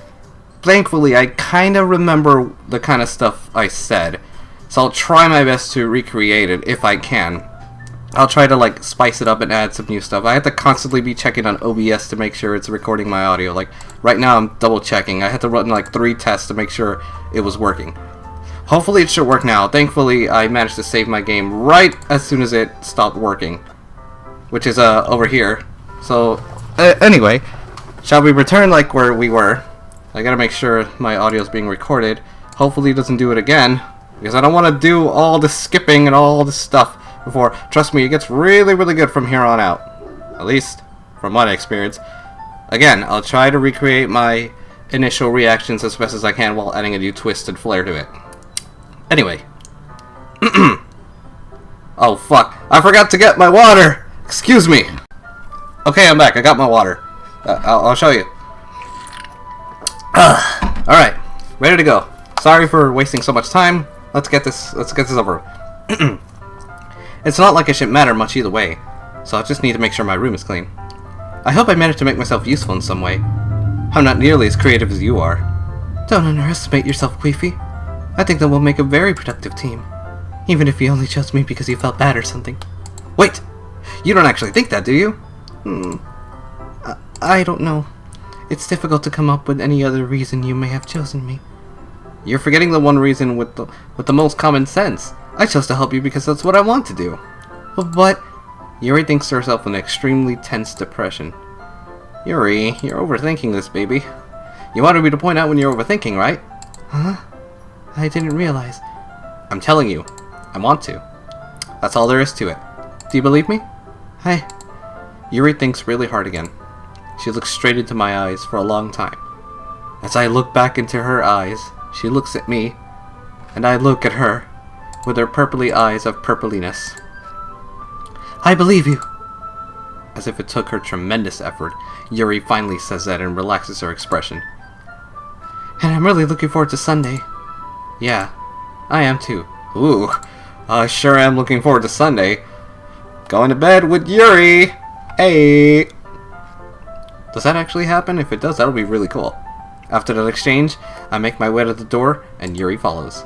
Thankfully, I kind of remember the kind of stuff I said, so I'll try my best to recreate it if I can. I'll try to like spice it up and add some new stuff. I have to constantly be checking on OBS to make sure it's recording my audio. Like right now I'm double checking. I had to run like 3 tests to make sure it was working. Hopefully it should work now. Thankfully I managed to save my game right as soon as it stopped working, which is over here. So anyway, shall we return like where we were? I gotta make sure my audio is being recorded. Hopefully it doesn't do it again, because I don't want to do all this skipping and all this stuff before. Trust me, it gets really, really good from here on out. At least, from my experience. Again, I'll try to recreate my initial reactions as best as I can while adding a new twist and flair to it. Anyway. Oh, fuck. I forgot to get my water! Excuse me! Okay, I'm back. I got my water. I'll show you. Alright. Ready to go. Sorry for wasting so much time. Let's get this over. It's not like it should matter much either way, so I just need to make sure my room is clean. I hope I managed to make myself useful in some way. I'm not nearly as creative as you are. Don't underestimate yourself, Queefy. I think that we'll make a very productive team. Even if you only chose me because you felt bad or something. Wait! You don't actually think that, do you? I don't know. It's difficult to come up with any other reason you may have chosen me. You're forgetting the one reason with the most common sense. I chose to help you because that's what I want to do. But Yuri thinks to herself in an extremely tense depression. Yuri, you're overthinking this, baby. You wanted me to point out when you're overthinking, right? Huh? I didn't realize. I'm telling you, I want to. That's all there is to it. Do you believe me? Yuri thinks really hard again. She looks straight into my eyes for a long time. As I look back into her eyes, she looks at me, and I look at her, with her purpley eyes of purpliness. I believe you! As if it took her tremendous effort, Yuri finally says that and relaxes her expression. And I'm really looking forward to Sunday. Yeah, I am too. Ooh, I sure am looking forward to Sunday. Going to bed with Yuri! Hey! Does that actually happen? If it does, that'll be really cool. After that exchange, I make my way to the door, and Yuri follows.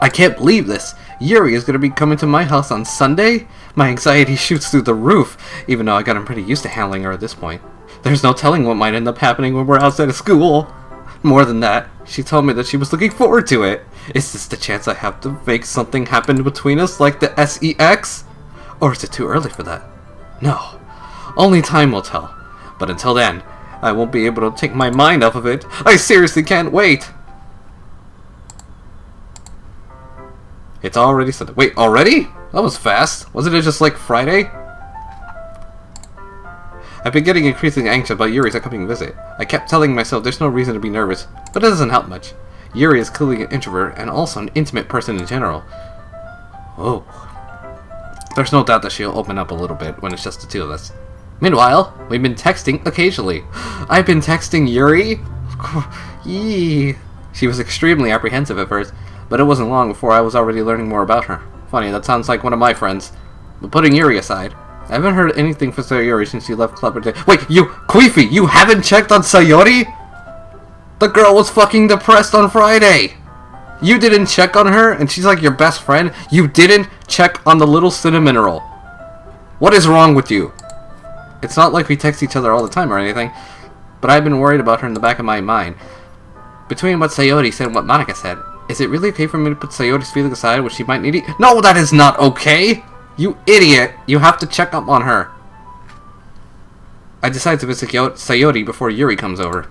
I can't believe this. Yuri is going to be coming to my house on Sunday? My anxiety shoots through the roof, even though I got pretty used to handling her at this point. There's no telling what might end up happening when we're outside of school. More than that, she told me that she was looking forward to it. Is this the chance I have to make something happen between us, like the SEX? Or is it too early for that? No. Only time will tell. But until then, I won't be able to take my mind off of it. I seriously can't wait. It's already Sunday. Wait, already? That was fast. Wasn't it just like Friday? I've been getting increasingly anxious about Yuri's upcoming visit. I kept telling myself there's no reason to be nervous, but it doesn't help much. Yuri is clearly an introvert and also an intimate person in general. Oh. There's no doubt that she'll open up a little bit when it's just the two of us. Meanwhile, we've been texting occasionally. I've been texting Yuri? Yee. She was extremely apprehensive at first, but it wasn't long before I was already learning more about her. Funny, that sounds like one of my friends. But putting Yuri aside, I haven't heard anything from Sayori since she left Club today. Wait, Queefy, you haven't checked on Sayori? The girl was fucking depressed on Friday. You didn't check on her, and she's like your best friend. You didn't check on the little cinnamon roll. What is wrong with you? It's not like we text each other all the time or anything, but I've been worried about her in the back of my mind. Between what Sayori said and what Monica said, is it really okay for me to put Sayori's feelings aside when she might need it? No, that is not okay! You idiot! You have to check up on her. I decide to visit Sayori before Yuri comes over.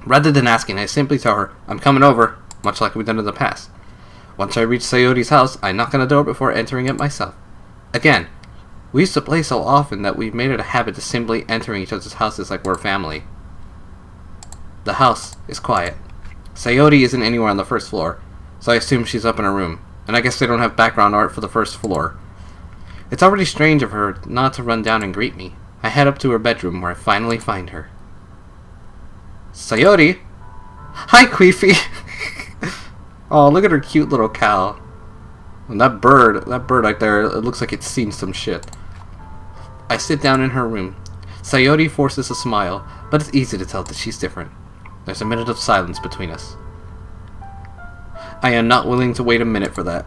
Rather than asking, I simply tell her, I'm coming over, much like we've done in the past. Once I reach Sayori's house, I knock on the door before entering it myself. Again, we used to play so often that we've made it a habit to simply entering each other's houses like we're family. The house is quiet. Sayori isn't anywhere on the first floor, so I assume she's up in her room, and I guess they don't have background art for the first floor. It's already strange of her not to run down and greet me. I head up to her bedroom where I finally find her. Sayori! Hi, Queefy! Oh, look at her cute little cow. And that bird right there, it looks like it's seen some shit. I sit down in her room. Sayori forces a smile, but it's easy to tell that she's different. There's a minute of silence between us. I am not willing to wait a minute for that.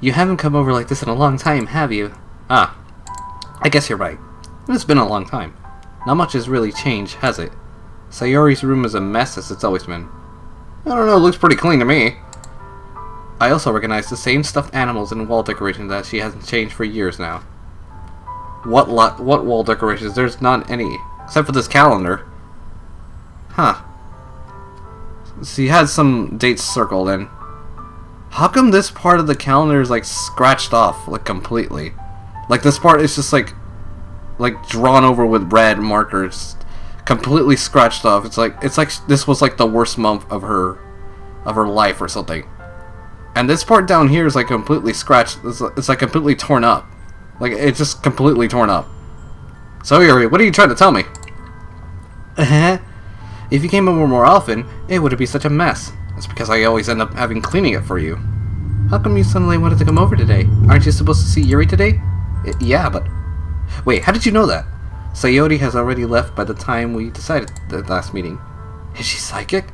You haven't come over like this in a long time, have you? Ah, I guess you're right. It's been a long time. Not much has really changed, has it? Sayori's room is a mess as it's always been. I don't know, it looks pretty clean to me. I also recognize the same stuffed animals and wall decorations that she hasn't changed for years now. What wall decorations? There's not any. Except for this calendar. Huh. She has some dates circled in. How come this part of the calendar is like scratched off, like completely? Like this part is just like drawn over with red markers, completely scratched off. It's like this was like the worst month of her life or something. And this part down here is like completely scratched. It's like completely torn up. Like it's just completely torn up. So Yuri, what are you trying to tell me? If you came over more often, it wouldn't be such a mess. That's because I always end up having cleaning it for you. How come you suddenly wanted to come over today? Aren't you supposed to see Yuri today? Yeah, but... Wait, how did you know that? Sayori has already left by the time we decided the last meeting. Is she psychic?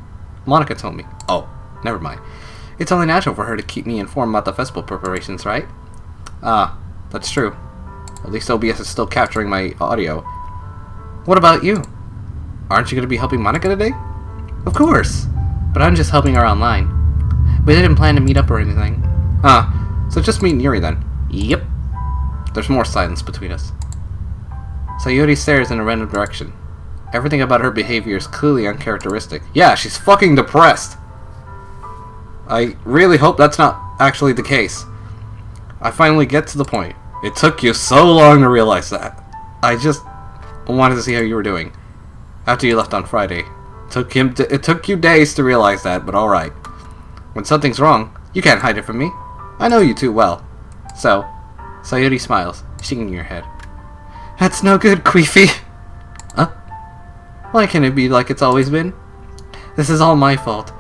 Monica told me. Oh, never mind. It's only natural for her to keep me informed about the festival preparations, right? Ah, that's true. At least OBS is still capturing my audio. What about you? Aren't you going to be helping Monica today? Of course! But I'm just helping her online. We didn't plan to meet up or anything. Ah, so just meet Yuri then. Yep. There's more silence between us. Sayori stares in a random direction. Everything about her behavior is clearly uncharacteristic. Yeah, she's fucking depressed! I really hope that's not actually the case. I finally get to the point. It took you so long to realize that. I just wanted to see how you were doing. After you left on Friday. It took you days to realize that, but alright. When something's wrong, you can't hide it from me. I know you too well. So, Sayori smiles, shaking her head. That's no good, Queefy. Huh? Why can't it be like it's always been? This is all my fault.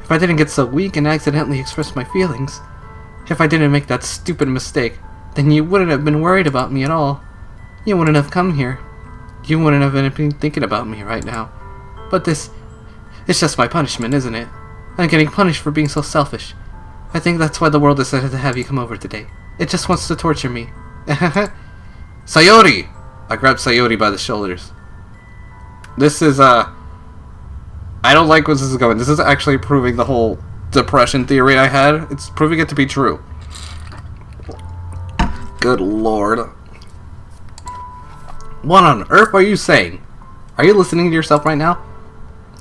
If I didn't get so weak and accidentally express my feelings, if I didn't make that stupid mistake, then you wouldn't have been worried about me at all. You wouldn't have come here. You wouldn't have been thinking about me right now. But this... It's just my punishment, isn't it? I'm getting punished for being so selfish. I think that's why the world decided to have you come over today. It just wants to torture me. Sayori! I grabbed Sayori by the shoulders. This is, I don't like where this is going. This is actually proving the whole depression theory I had. It's proving it to be true. Good lord. What on earth are you saying? Are you listening to yourself right now?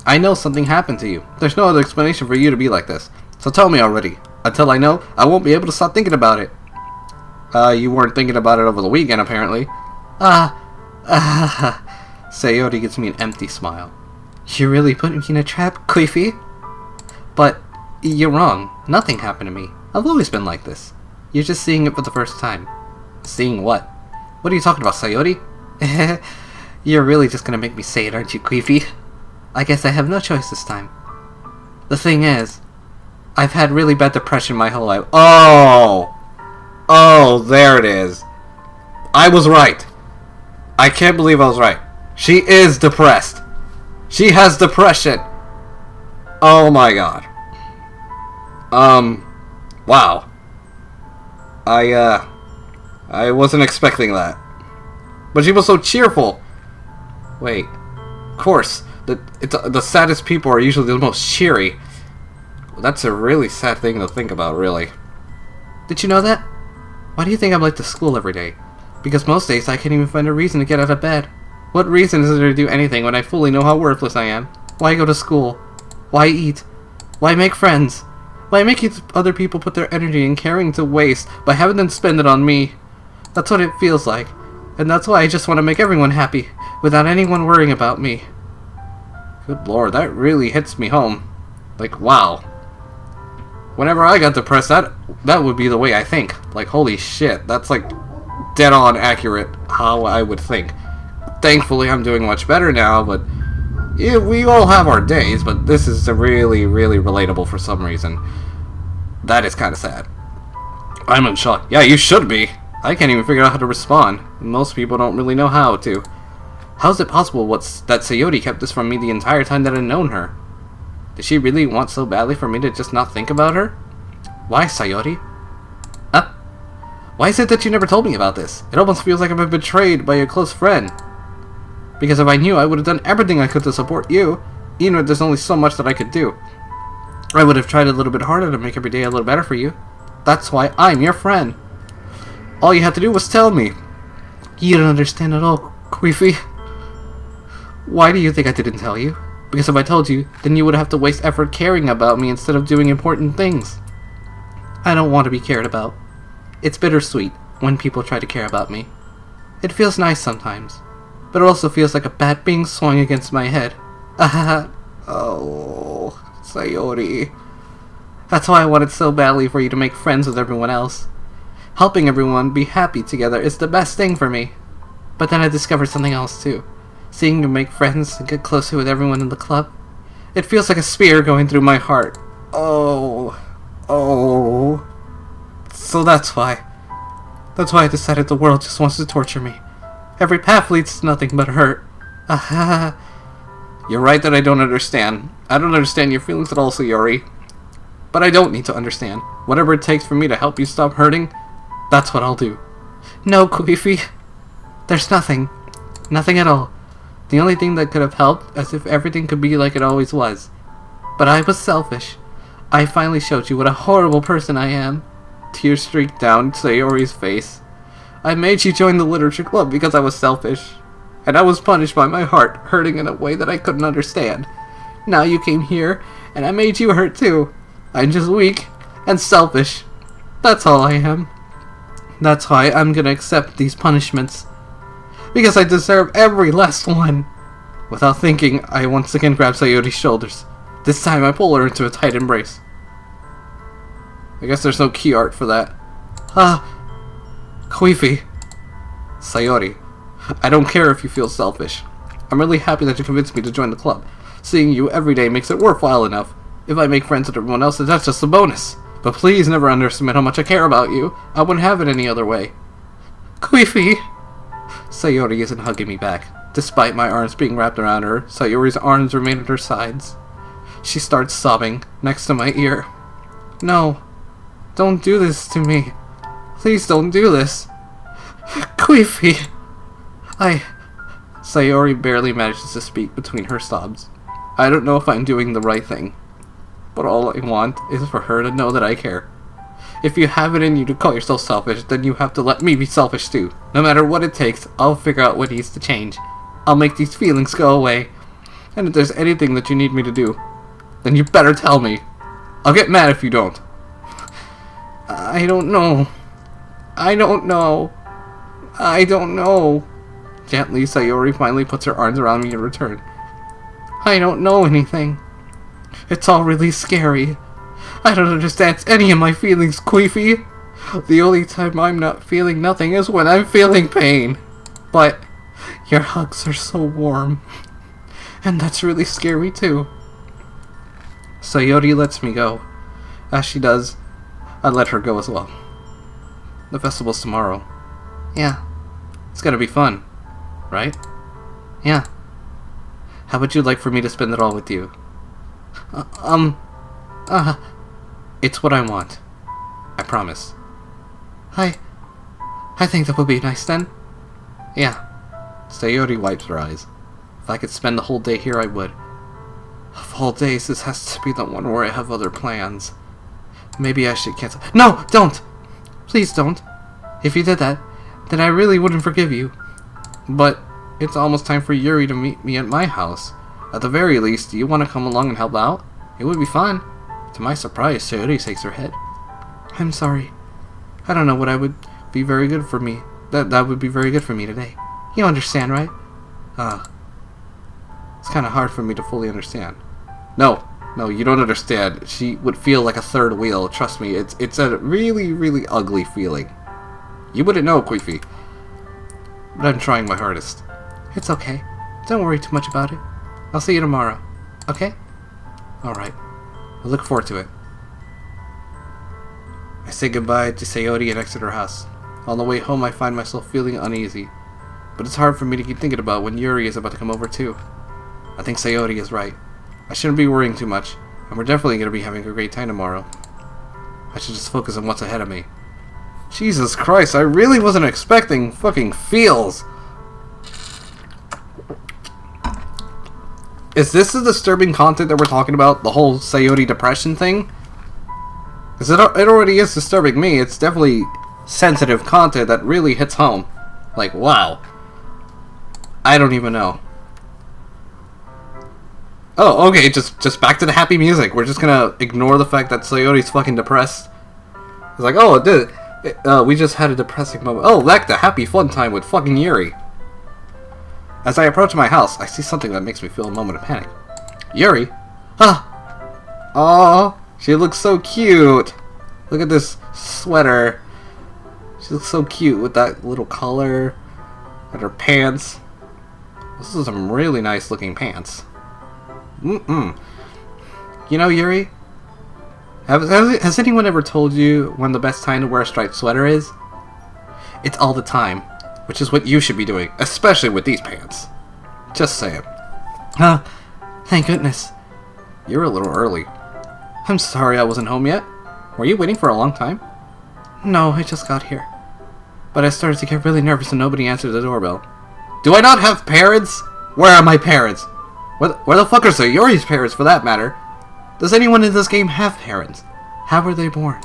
I know something happened to you. There's no other explanation for you to be like this. So tell me already. Until I know, I won't be able to stop thinking about it. You weren't thinking about it over the weekend, apparently. Sayori gives me an empty smile. You really put me in a trap, Queefy? But you're wrong. Nothing happened to me. I've always been like this. You're just seeing it for the first time. Seeing what? What are you talking about, Sayori? You're really just gonna make me say it, aren't you, Queefy? I guess I have no choice this time. The thing is, I've had really bad depression my whole life. Oh! Oh, there it is. I was right. I can't believe I was right. She is depressed. She has depression. Oh my god. Wow. I wasn't expecting that. But she was so cheerful. Wait. Of course. The saddest people are usually the most cheery. That's a really sad thing to think about, really. Did you know that? Why do you think I'm late to school every day? Because most days I can't even find a reason to get out of bed. What reason is there to do anything when I fully know how worthless I am? Why go to school? Why eat? Why make friends? Why make other people put their energy and caring to waste by having them spend it on me? That's what it feels like. And that's why I just want to make everyone happy, without anyone worrying about me. Good lord, that really hits me home. Like, wow. Whenever I got depressed, that would be the way I think. Like, holy shit, that's like dead on accurate how I would think. Thankfully, I'm doing much better now, but yeah, we all have our days, but this is really, really relatable for some reason. That is kind of sad. I'm in shock. Yeah, you should be. I can't even figure out how to respond. Most people don't really know how to. How is it possible that Sayori kept this from me the entire time that I've known her? Did she really want so badly for me to just not think about her? Why, Sayori? Huh? Why is it that you never told me about this? It almost feels like I've been betrayed by a close friend. Because if I knew, I would have done everything I could to support you, even if there's only so much that I could do. I would have tried a little bit harder to make every day a little better for you. That's why I'm your friend. All you had to do was tell me. You don't understand at all, Queefy. Why do you think I didn't tell you? Because if I told you, then you would have to waste effort caring about me instead of doing important things. I don't want to be cared about. It's bittersweet when people try to care about me. It feels nice sometimes, but it also feels like a bat being swung against my head. Oh, Sayori. That's why I wanted so badly for you to make friends with everyone else. Helping everyone be happy together is the best thing for me. But then I discovered something else too. Seeing you make friends and get closer with everyone in the club. It feels like a spear going through my heart. Oh. So that's why. That's why I decided the world just wants to torture me. Every path leads to nothing but hurt. You're right that I don't understand. I don't understand your feelings at all, Sayori. But I don't need to understand. Whatever it takes for me to help you stop hurting, that's what I'll do. No, Queefy. There's nothing. Nothing at all. The only thing that could have helped, as if everything could be like it always was. But I was selfish. I finally showed you what a horrible person I am. Tears streaked down Sayori's face. I made you join the literature club because I was selfish. And I was punished by my heart hurting in a way that I couldn't understand. Now you came here, and I made you hurt too. I'm just weak and selfish. That's all I am. That's why I'm gonna accept these punishments. Because I deserve every last one. Without thinking, I once again grab Sayori's shoulders. This time I pull her into a tight embrace. I guess there's no key art for that. Queefy. Sayori, I don't care if you feel selfish. I'm really happy that you convinced me to join the club. Seeing you every day makes it worthwhile enough. If I make friends with everyone else, that's just a bonus. But please never underestimate how much I care about you. I wouldn't have it any other way. Queefy. Sayori isn't hugging me back. Despite my arms being wrapped around her, Sayori's arms remain at her sides. She starts sobbing next to my ear. No, Don't do this to me. Please don't do this. Queefy. Sayori barely manages to speak between her sobs. I don't know if I'm doing the right thing, but all I want is for her to know that I care. If you have it in you to call yourself selfish, then you have to let me be selfish too. No matter what it takes, I'll figure out what needs to change. I'll make these feelings go away. And if there's anything that you need me to do, then you better tell me. I'll get mad if you don't. I don't know. I don't know. I don't know. Gently, Sayori finally puts her arms around me in return. I don't know anything. It's all really scary. I don't understand any of my feelings, Queefy. The only time I'm not feeling nothing is when I'm feeling pain. But your hugs are so warm. And that's really scary too. Sayori lets me go. As she does, I let her go as well. The festival's tomorrow. Yeah. It's gonna be fun. Right? Yeah. How would you like for me to spend it all with you? It's what I want. I promise. I think that would be nice then. Yeah. Sayori wipes her eyes. If I could spend the whole day here, I would. Of all days, this has to be the one where I have other plans. Maybe I should cancel. No! Don't! Please don't. If you did that, then I really wouldn't forgive you. But it's almost time for Yuri to meet me at my house. At the very least, do you want to come along and help out? It would be fun. To my surprise, Sayori shakes her head. I'm sorry. I don't know what would be very good for me. That would be very good for me today. You understand, right? It's kind of hard for me to fully understand. No, you don't understand. She would feel like a third wheel. Trust me, it's a really, really ugly feeling. You wouldn't know, Queefy. But I'm trying my hardest. It's okay. Don't worry too much about it. I'll see you tomorrow. Okay? Alright. I look forward to it. I say goodbye to Sayori and exit her house. On the way home, I find myself feeling uneasy. But it's hard for me to keep thinking about when Yuri is about to come over too. I think Sayori is right. I shouldn't be worrying too much, and we're definitely going to be having a great time tomorrow. I should just focus on what's ahead of me. Jesus Christ, I really wasn't expecting fucking feels. Is this the disturbing content that we're talking about? The whole Sayori depression thing? Because it already is disturbing me. It's definitely sensitive content that really hits home. Like, wow. I don't even know. Oh, okay, just back to the happy music. We're just gonna ignore the fact that Sayori's fucking depressed. It's like, oh, we just had a depressing moment. Oh, like the happy fun time with fucking Yuri. As I approach my house, I see something that makes me feel a moment of panic. Yuri? Oh, she looks so cute. Look at this sweater. She looks so cute with that little collar and her pants. This is some really nice looking pants. You know, Yuri? Has anyone ever told you when the best time to wear a striped sweater is? It's all the time, which is what you should be doing, especially with these pants. Just saying. Thank goodness. You're a little early. I'm sorry I wasn't home yet. Were you waiting for a long time? No, I just got here. But I started to get really nervous and nobody answered the doorbell. Do I not have parents? Where are my parents? Where the fuck are Sayori's parents, for that matter? Does anyone in this game have parents? How were they born?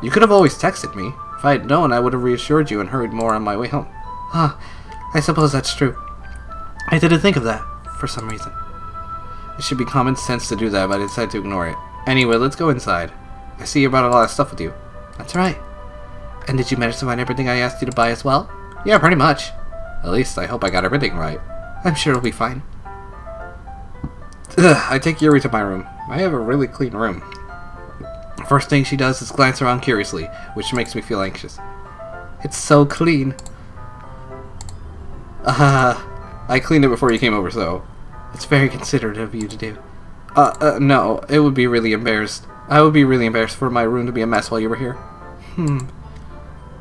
You could have always texted me. If I had known, I would have reassured you and hurried more on my way home. I suppose that's true. I didn't think of that, for some reason. It should be common sense to do that, but I decided to ignore it. Anyway, let's go inside. I see you brought a lot of stuff with you. That's right. And did you manage to find everything I asked you to buy as well? Yeah, pretty much. At least I hope I got everything right. I'm sure it'll be fine. I take Yuri to my room. I have a really clean room. First thing she does is glance around curiously, which makes me feel anxious. It's so clean. I cleaned it before you came over, so it's very considerate of you to do. No, it would be really embarrassed. I would be really embarrassed for my room to be a mess while you were here.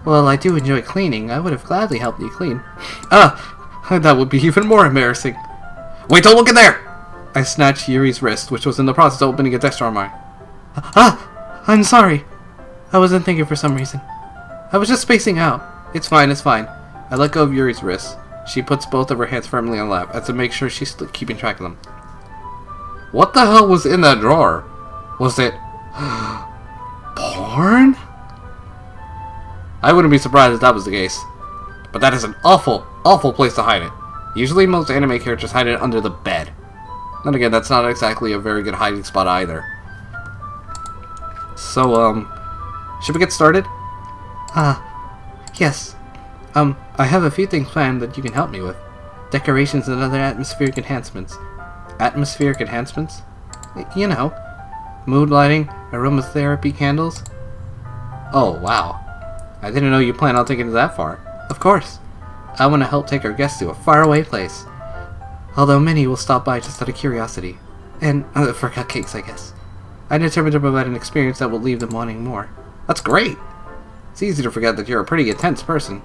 Well, I do enjoy cleaning. I would have gladly helped you clean. That would be even more embarrassing. Wait, don't look in there! I snatched Yuri's wrist, which was in the process of opening a desk armoire. I'm sorry. I wasn't thinking for some reason. I was just spacing out. It's fine, it's fine. I let go of Yuri's wrist. She puts both of her hands firmly on lap as to make sure she's keeping track of them. What the hell was in that drawer? Was it... porn? I wouldn't be surprised if that was the case. But that is an awful, awful place to hide it. Usually most anime characters hide it under the bed. And again, that's not exactly a very good hiding spot either. So, should we get started? Yes. I have a few things planned that you can help me with. Decorations and other atmospheric enhancements. Atmospheric enhancements? You know. Mood lighting, aromatherapy candles. Oh, wow. I didn't know you planned on taking it that far. Of course. I want to help take our guests to a faraway place. Although many will stop by just out of curiosity. And, for cupcakes, I guess. I determined to provide an experience that will leave them wanting more. That's great! It's easy to forget that you're a pretty intense person.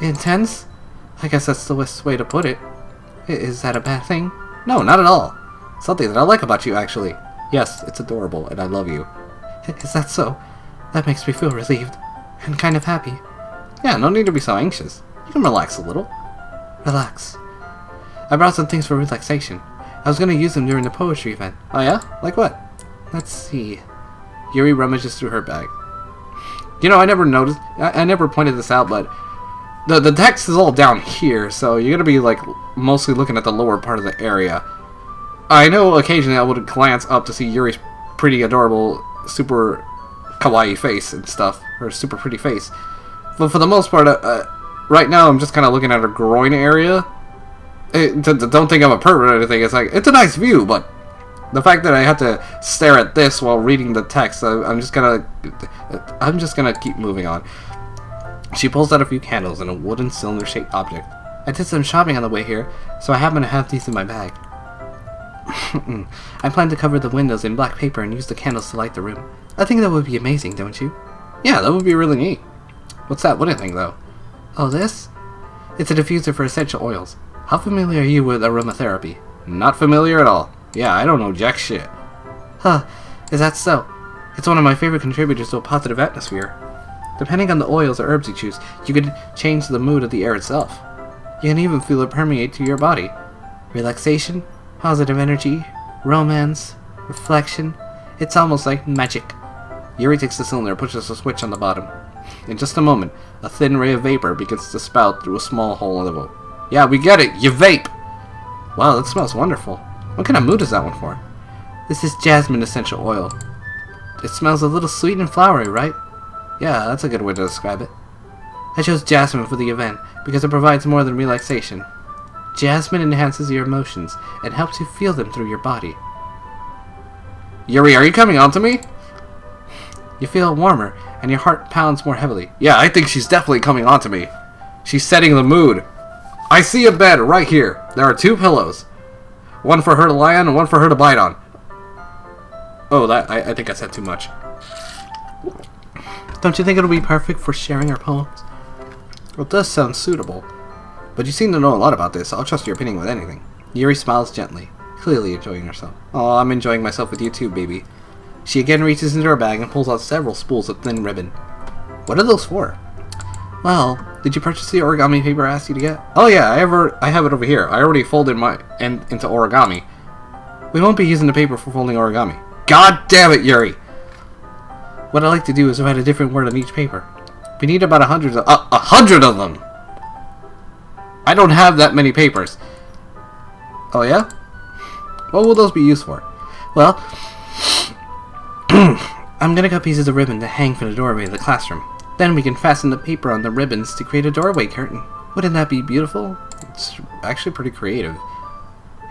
Intense? I guess that's the best way to put it. Is that a bad thing? No, not at all. Something that I like about you, actually. Yes, it's adorable, and I love you. Is that so? That makes me feel relieved. And kind of happy. Yeah, no need to be so anxious. You can relax a little. Relax. I brought some things for relaxation. I was going to use them during the poetry event. Oh yeah? Like what? Let's see. Yuri rummages through her bag. You know, I never noticed, I never pointed this out, but the text is all down here, so you're going to be, like, mostly looking at the lower part of the area. I know occasionally I would glance up to see Yuri's pretty adorable, super kawaii face and stuff, her super pretty face. But for the most part, right now I'm just kind of looking at her groin area. Don't think I'm a pervert or anything, it's like, it's a nice view, but the fact that I have to stare at this while reading the text, I'm just gonna keep moving on. She pulls out a few candles and a wooden cylinder-shaped object. I did some shopping on the way here, so I happen to have these in my bag. I plan to cover the windows in black paper and use the candles to light the room. I think that would be amazing, don't you? Yeah, that would be really neat. What's that wooden thing, though? Oh, this? It's a diffuser for essential oils. How familiar are you with aromatherapy? Not familiar at all. Yeah, I don't know jack shit. Huh, is that so? It's one of my favorite contributors to a positive atmosphere. Depending on the oils or herbs you choose, you can change the mood of the air itself. You can even feel it permeate to your body. Relaxation, positive energy, romance, reflection. It's almost like magic. Yuri takes the cylinder and pushes a switch on the bottom. In just a moment, a thin ray of vapor begins to spout through a small hole in the bowl. Yeah, we get it! You vape! Wow, that smells wonderful. What kind of mood is that one for? This is jasmine essential oil. It smells a little sweet and flowery, right? Yeah, that's a good way to describe it. I chose jasmine for the event because it provides more than relaxation. Jasmine enhances your emotions and helps you feel them through your body. Yuri, are you coming on to me? You feel warmer and your heart pounds more heavily. Yeah, I think she's definitely coming on to me. She's setting the mood. I see a bed right here. There are 2 pillows. One for her to lie on and one for her to bite on. Oh, I think I said too much. Don't you think it'll be perfect for sharing our poems? Well, it does sound suitable. But you seem to know a lot about this, so I'll trust your opinion with anything. Yuri smiles gently, clearly enjoying herself. Oh, I'm enjoying myself with you too, baby. She again reaches into her bag and pulls out several spools of thin ribbon. What are those for? Well, did you purchase the origami paper I asked you to get? Oh yeah, I have it over here. I already folded my end into origami. We won't be using the paper for folding origami. God damn it, Yuri! What I like to do is write a different word on each paper. We need about 100 of them! I don't have that many papers. Oh yeah? What will those be used for? Well, I'm gonna cut pieces of ribbon to hang from the doorway of the classroom. Then we can fasten the paper on the ribbons to create a doorway curtain. Wouldn't that be beautiful? It's actually pretty creative.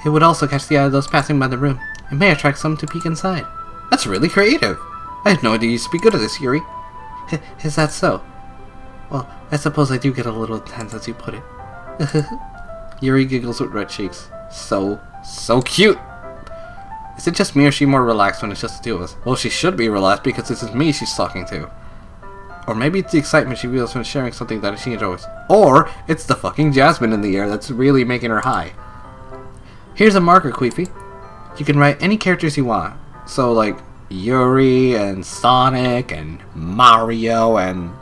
It would also catch the eye of those passing by the room. It may attract some to peek inside. That's really creative. I had no idea you used to be good at this, Yuri. Is that so? Well, I suppose I do get a little intense as you put it. Yuri giggles with red cheeks. So cute! Is it just me or is she more relaxed when it's just the 2 of us? Well, she should be relaxed because this is me she's talking to. Or maybe it's the excitement she feels when sharing something that she enjoys. Or it's the fucking jasmine in the air that's really making her high. Here's a marker, Queefy. You can write any characters you want. So, like, Yuri and Sonic and Mario and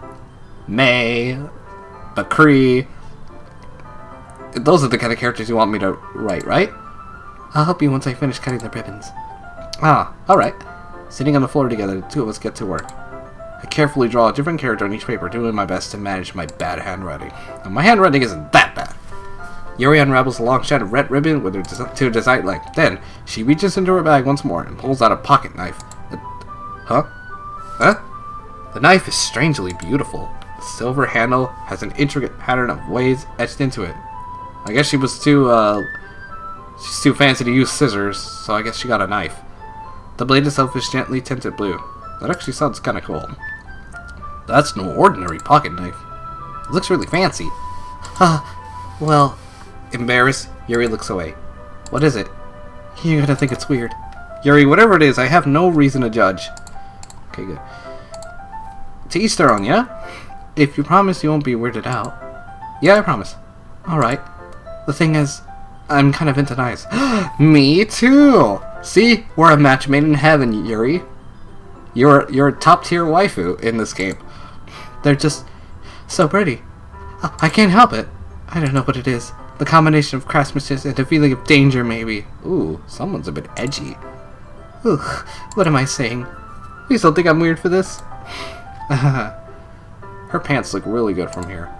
May, Bakri. Those are the kind of characters you want me to write, right? I'll help you once I finish cutting the ribbons. Ah, alright. Sitting on the floor together, the two of us get to work. I carefully draw a different character on each paper, doing my best to manage my bad handwriting. Now, my handwriting isn't that bad. Yuri unravels a long strand of red ribbon with her to a desired length. Then, she reaches into her bag once more and pulls out a pocket knife. Huh? The knife is strangely beautiful. The silver handle has an intricate pattern of waves etched into it. I guess she's too fancy to use scissors, so I guess she got a knife. The blade itself is gently tinted blue. That actually sounds kind of cool. That's no ordinary pocket knife. It looks really fancy. Well, embarrassed, Yuri looks away. What is it? You're gonna think it's weird. Yuri, whatever it is, I have no reason to judge. Okay, good. To each their own, yeah? If you promise you won't be weirded out. Yeah, I promise. Alright. The thing is, I'm kind of into knives. Me too! See? We're a match made in heaven, Yuri. You're a top-tier waifu in this game. They're just so pretty. I can't help it. I don't know what it is. The combination of craftsmanship and a feeling of danger, maybe. Ooh, someone's a bit edgy. Ooh, what am I saying? Please don't think I'm weird for this. Her pants look really good from here.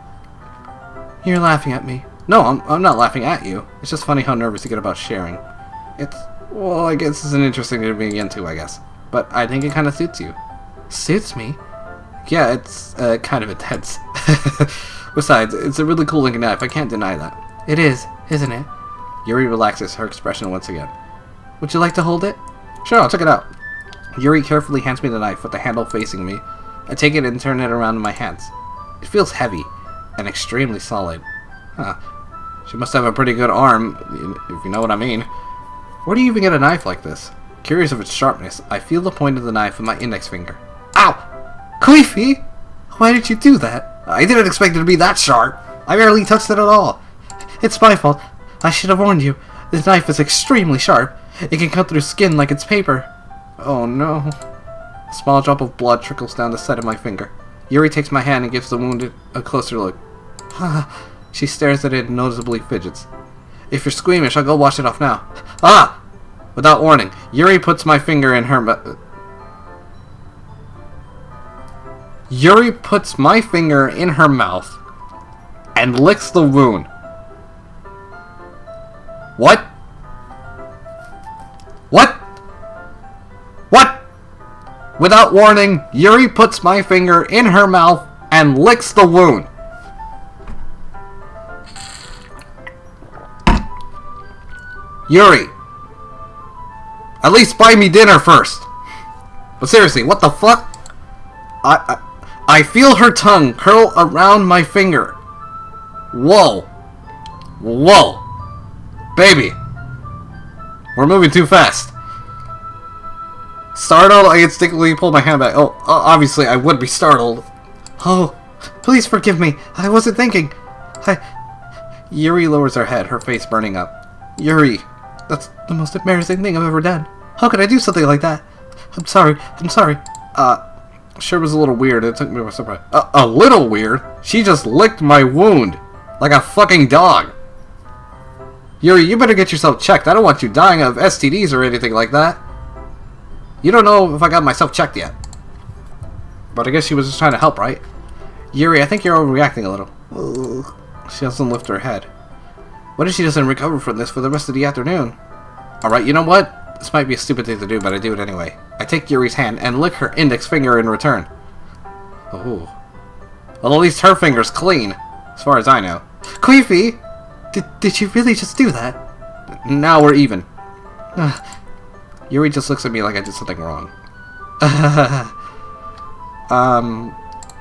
You're laughing at me. No, I'm not laughing at you. It's just funny how nervous you get about sharing. Well, I guess it's an interesting to be into, I guess. But I think it kind of suits you. Suits me? Yeah, it's kind of intense. Besides, it's a really cool looking knife. I can't deny that. It is, isn't it? Yuri relaxes her expression once again. Would you like to hold it? Sure, I'll check it out. Yuri carefully hands me the knife with the handle facing me. I take it and turn it around in my hands. It feels heavy and extremely solid. Huh. She must have a pretty good arm, if you know what I mean. Where do you even get a knife like this? Curious of its sharpness, I feel the point of the knife with my index finger. Ow! Queefy! Why did you do that? I didn't expect it to be that sharp. I barely touched it at all. It's my fault. I should have warned you. This knife is extremely sharp. It can cut through skin like it's paper. Oh no. A small drop of blood trickles down the side of my finger. Yuri takes my hand and gives the wound a closer look. She stares at it and noticeably fidgets. If you're squeamish, I'll go wash it off now. Ah! Without warning, Yuri puts my finger in her mouth. Yuri puts my finger in her mouth and licks the wound. What? What? What? Without warning, Yuri puts my finger in her mouth and licks the wound. Yuri, at least buy me dinner first. But seriously, what the fuck? I feel her tongue curl around my finger. Whoa. Whoa. Baby. We're moving too fast. Startled, I instinctively pulled my hand back. Oh, obviously I would be startled. Oh, please forgive me. I wasn't thinking. Yuri lowers her head, her face burning up. Yuri, that's the most embarrassing thing I've ever done. How could I do something like that? I'm sorry. Sure was a little weird. It took me by surprise. A little weird? She just licked my wound. Like a fucking dog. Yuri, you better get yourself checked. I don't want you dying of STDs or anything like that. You don't know if I got myself checked yet. But I guess she was just trying to help, right? Yuri, I think you're overreacting a little. Ugh. She doesn't lift her head. What if she doesn't recover from this for the rest of the afternoon? Alright, you know what? This might be a stupid thing to do, but I do it anyway. I take Yuri's hand and lick her index finger in return. Oh. Well, at least her finger's clean, as far as I know. Queefy! Did you really just do that? Now we're even. Yuri just looks at me like I did something wrong. I'm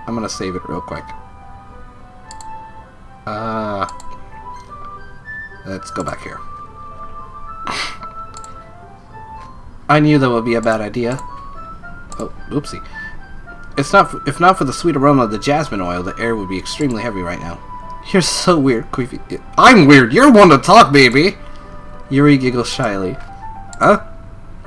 gonna save it real quick. Let's go back here. I knew that would be a bad idea. Oh, oopsie. If not for the sweet aroma of the jasmine oil, the air would be extremely heavy right now. You're so weird, Queefy. I'm weird. You're one to talk, baby. Yuri giggles shyly. Huh?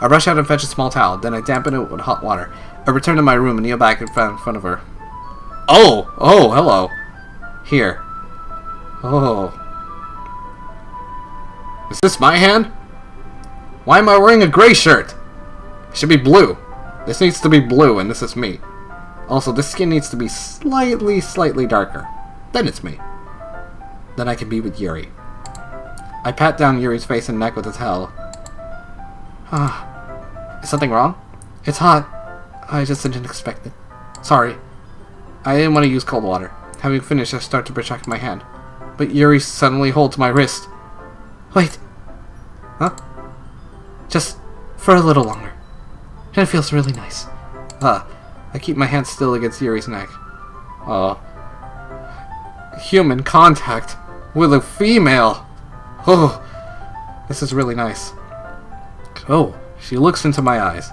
I rush out and fetch a small towel, then I dampen it with hot water. I return to my room and kneel back in front of her. Oh! Oh, hello. Here. Oh. Is this my hand? Why am I wearing a gray shirt? It should be blue. This needs to be blue, and this is me. Also, this skin needs to be slightly darker. Then it's me. Then I can be with Yuri. I pat down Yuri's face and neck with a towel. Is something wrong? It's hot. I just didn't expect it. Sorry. I didn't want to use cold water. Having finished, I start to retract my hand. But Yuri suddenly holds my wrist. Wait. Huh? Just for a little longer. And it feels really nice. I keep my hand still against Yuri's neck. Human contact with a female. Oh, this is really nice. Oh, she looks into my eyes.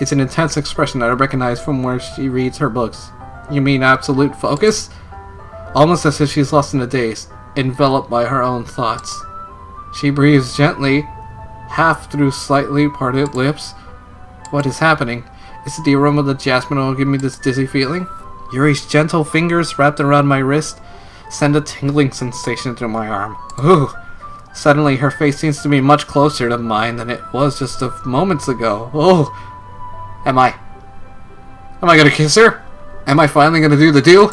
It's an intense expression that I recognize from where she reads her books. You mean absolute focus? Almost as if she's lost in a daze, enveloped by her own thoughts. She breathes gently, half through slightly parted lips. What is happening? Is it the aroma of the jasmine that will give me this dizzy feeling? Yuri's gentle fingers wrapped around my wrist send a tingling sensation through my arm. Ooh! Suddenly, her face seems to be much closer to mine than it was just a moments ago. Oh! Am I gonna kiss her? Am I finally gonna do the do?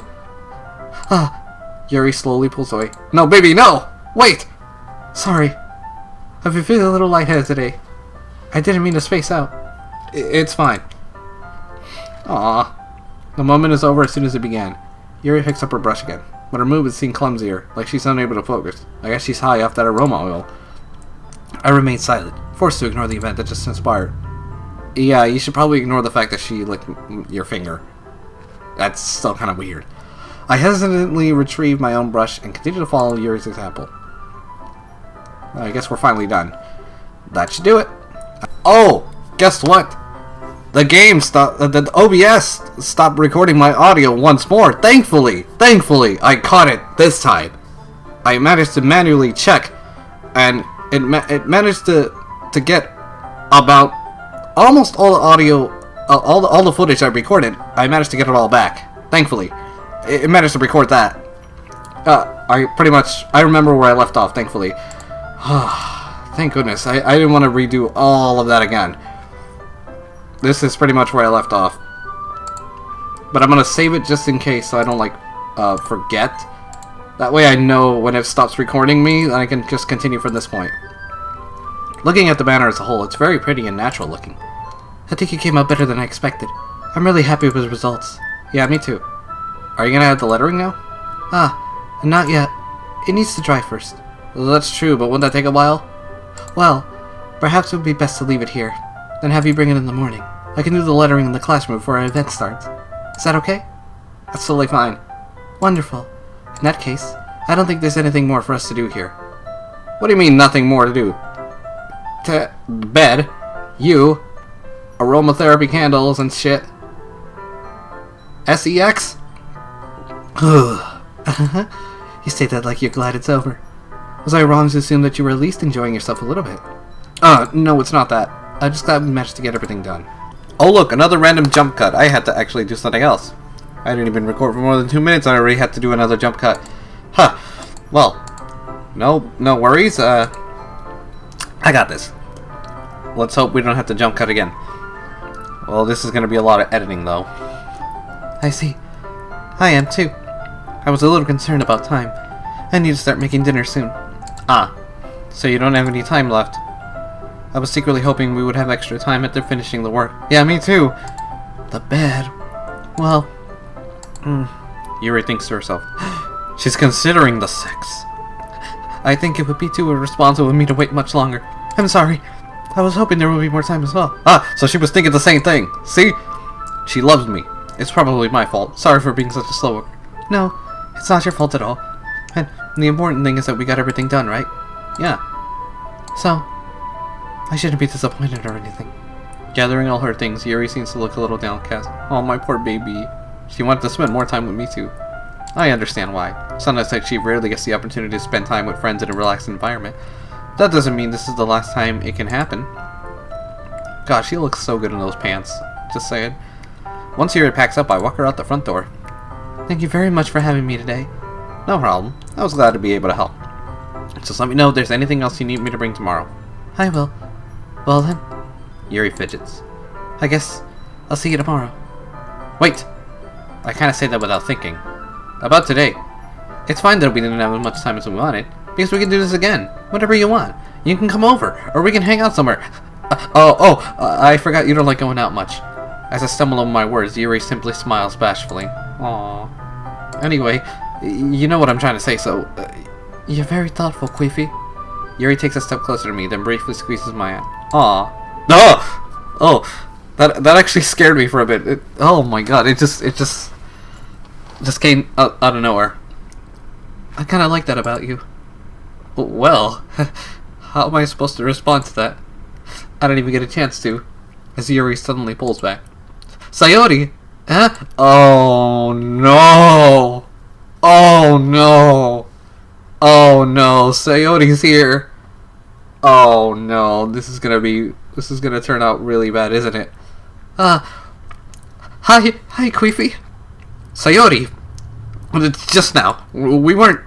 Yuri slowly pulls away. No, baby, no! Wait! Sorry. I've been feeling a little lightheaded today. I didn't mean to space out. It's fine. Aww. The moment is over as soon as it began. Yuri picks up her brush again, but her movements seem clumsier, like she's unable to focus. I guess she's high off that aroma oil. I remain silent, forced to ignore the event that just transpired. Yeah, you should probably ignore the fact that she licked your finger. That's still kind of weird. I hesitantly retrieve my own brush and continue to follow Yuri's example. I guess we're finally done. That should do it. Oh! Guess what? The game stopped. The OBS stopped recording my audio once more. Thankfully, I caught it this time. I managed to manually check, and it managed to get about almost all the audio, all the footage I recorded. I managed to get it all back. Thankfully, it managed to record that. I remember where I left off. Thankfully, thank goodness. I didn't want to redo all of that again. This is pretty much where I left off. But I'm going to save it just in case so I don't, forget. That way I know when it stops recording me, and I can just continue from this point. Looking at the banner as a whole, it's very pretty and natural looking. I think it came out better than I expected. I'm really happy with the results. Yeah, me too. Are you going to add the lettering now? Not yet. It needs to dry first. Well, that's true, but won't that take a while? Well, perhaps it would be best to leave it here. Then have you bring it in the morning. I can do the lettering in the classroom before our event starts. Is that okay? That's totally fine. Wonderful. In that case, I don't think there's anything more for us to do here. What do you mean, nothing more to do? Bed? You? Aromatherapy candles and shit? SEX? You say that like you're glad it's over. Was I wrong to assume that you were at least enjoying yourself a little bit? No, it's not that. I'm just glad we managed to get everything done. Oh look, another random jump cut. I had to actually do something else. I didn't even record for more than 2 minutes and I already had to do another jump cut. Huh. Well, no worries. I got this. Let's hope we don't have to jump cut again. Well, this is going to be a lot of editing though. I see. I am too. I was a little concerned about time. I need to start making dinner soon. So you don't have any time left. I was secretly hoping we would have extra time after finishing the work. Yeah, me too. The bed. Well... Yuri thinks to herself. She's considering the sex. I think it would be too irresponsible of me to wait much longer. I'm sorry. I was hoping there would be more time as well. So she was thinking the same thing. See? She loves me. It's probably my fault. Sorry for being such a slow worker. No, it's not your fault at all. And the important thing is that we got everything done, right? Yeah. So... I shouldn't be disappointed or anything. Gathering all her things, Yuri seems to look a little downcast. Oh, my poor baby. She wanted to spend more time with me too. I understand why. Sometimes like she rarely gets the opportunity to spend time with friends in a relaxed environment. That doesn't mean this is the last time it can happen. Gosh, she looks so good in those pants. Just saying. Once Yuri packs up, I walk her out the front door. Thank you very much for having me today. No problem. I was glad to be able to help. Just let me know if there's anything else you need me to bring tomorrow. I will. Well then. Yuri fidgets. I guess I'll see you tomorrow. Wait! I kind of say that without thinking. About today. It's fine that we didn't have as much time as we wanted, because we can do this again. Whenever you want. You can come over, or we can hang out somewhere. I forgot you don't like going out much. As I stumble over my words, Yuri simply smiles bashfully. Aww. Anyway, you know what I'm trying to say, so... you're very thoughtful, Queefy. Yuri takes a step closer to me, then briefly squeezes my hand. Aww. Oh! That actually scared me for a bit. Oh my god, it just came out of nowhere. I kinda like that about you. Well, how am I supposed to respond to that? I don't even get a chance to, as Yuri suddenly pulls back. Sayori! Huh? Oh no! Oh no! Oh no! Sayori's here! Oh no! This is gonna turn out really bad, isn't it? Hi Queefy! Sayori! Just now. We weren't...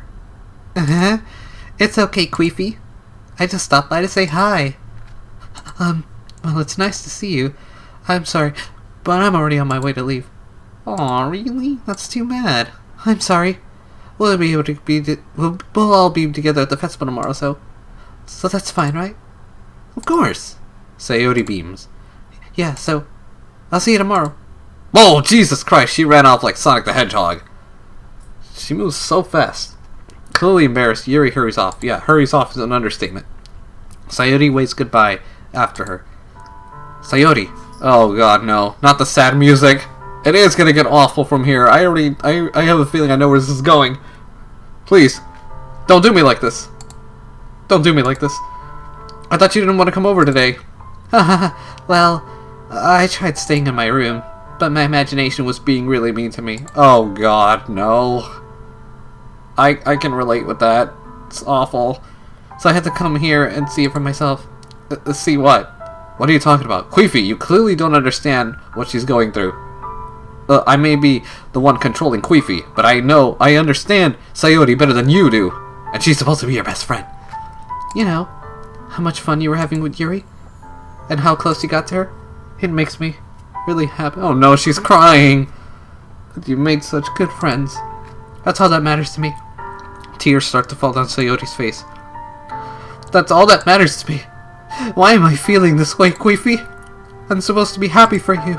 It's okay, Queefy. I just stopped by to say hi. Well, it's nice to see you. I'm sorry, but I'm already on my way to leave. Aw, really? That's too bad. I'm sorry. We'll all be together at the festival tomorrow, so that's fine, right? Of course. Sayori beams. Yeah, so I'll see you tomorrow. Whoa, Jesus Christ, she ran off like Sonic the Hedgehog. She moves so fast. Clearly embarrassed, Yuri hurries off. Yeah, hurries off is an understatement. Sayori waves goodbye after her. Sayori. Oh god, no. Not the sad music. It is gonna get awful from here. I have a feeling I know where this is going. Please. Don't do me like this. Don't do me like this. I thought you didn't want to come over today. Well, I tried staying in my room, but my imagination was being really mean to me. Oh god, no. I can relate with that. It's awful. So I had to come here and see it for myself. See what? What are you talking about? Queefy, you clearly don't understand what she's going through. I may be the one controlling Queefy, but I understand Sayori better than you do. And she's supposed to be your best friend. You know, how much fun you were having with Yuri? And how close you got to her? It makes me really happy. Oh no, she's crying. You made such good friends. That's all that matters to me. Tears start to fall down Sayori's face. That's all that matters to me. Why am I feeling this way, Queefy? I'm supposed to be happy for you.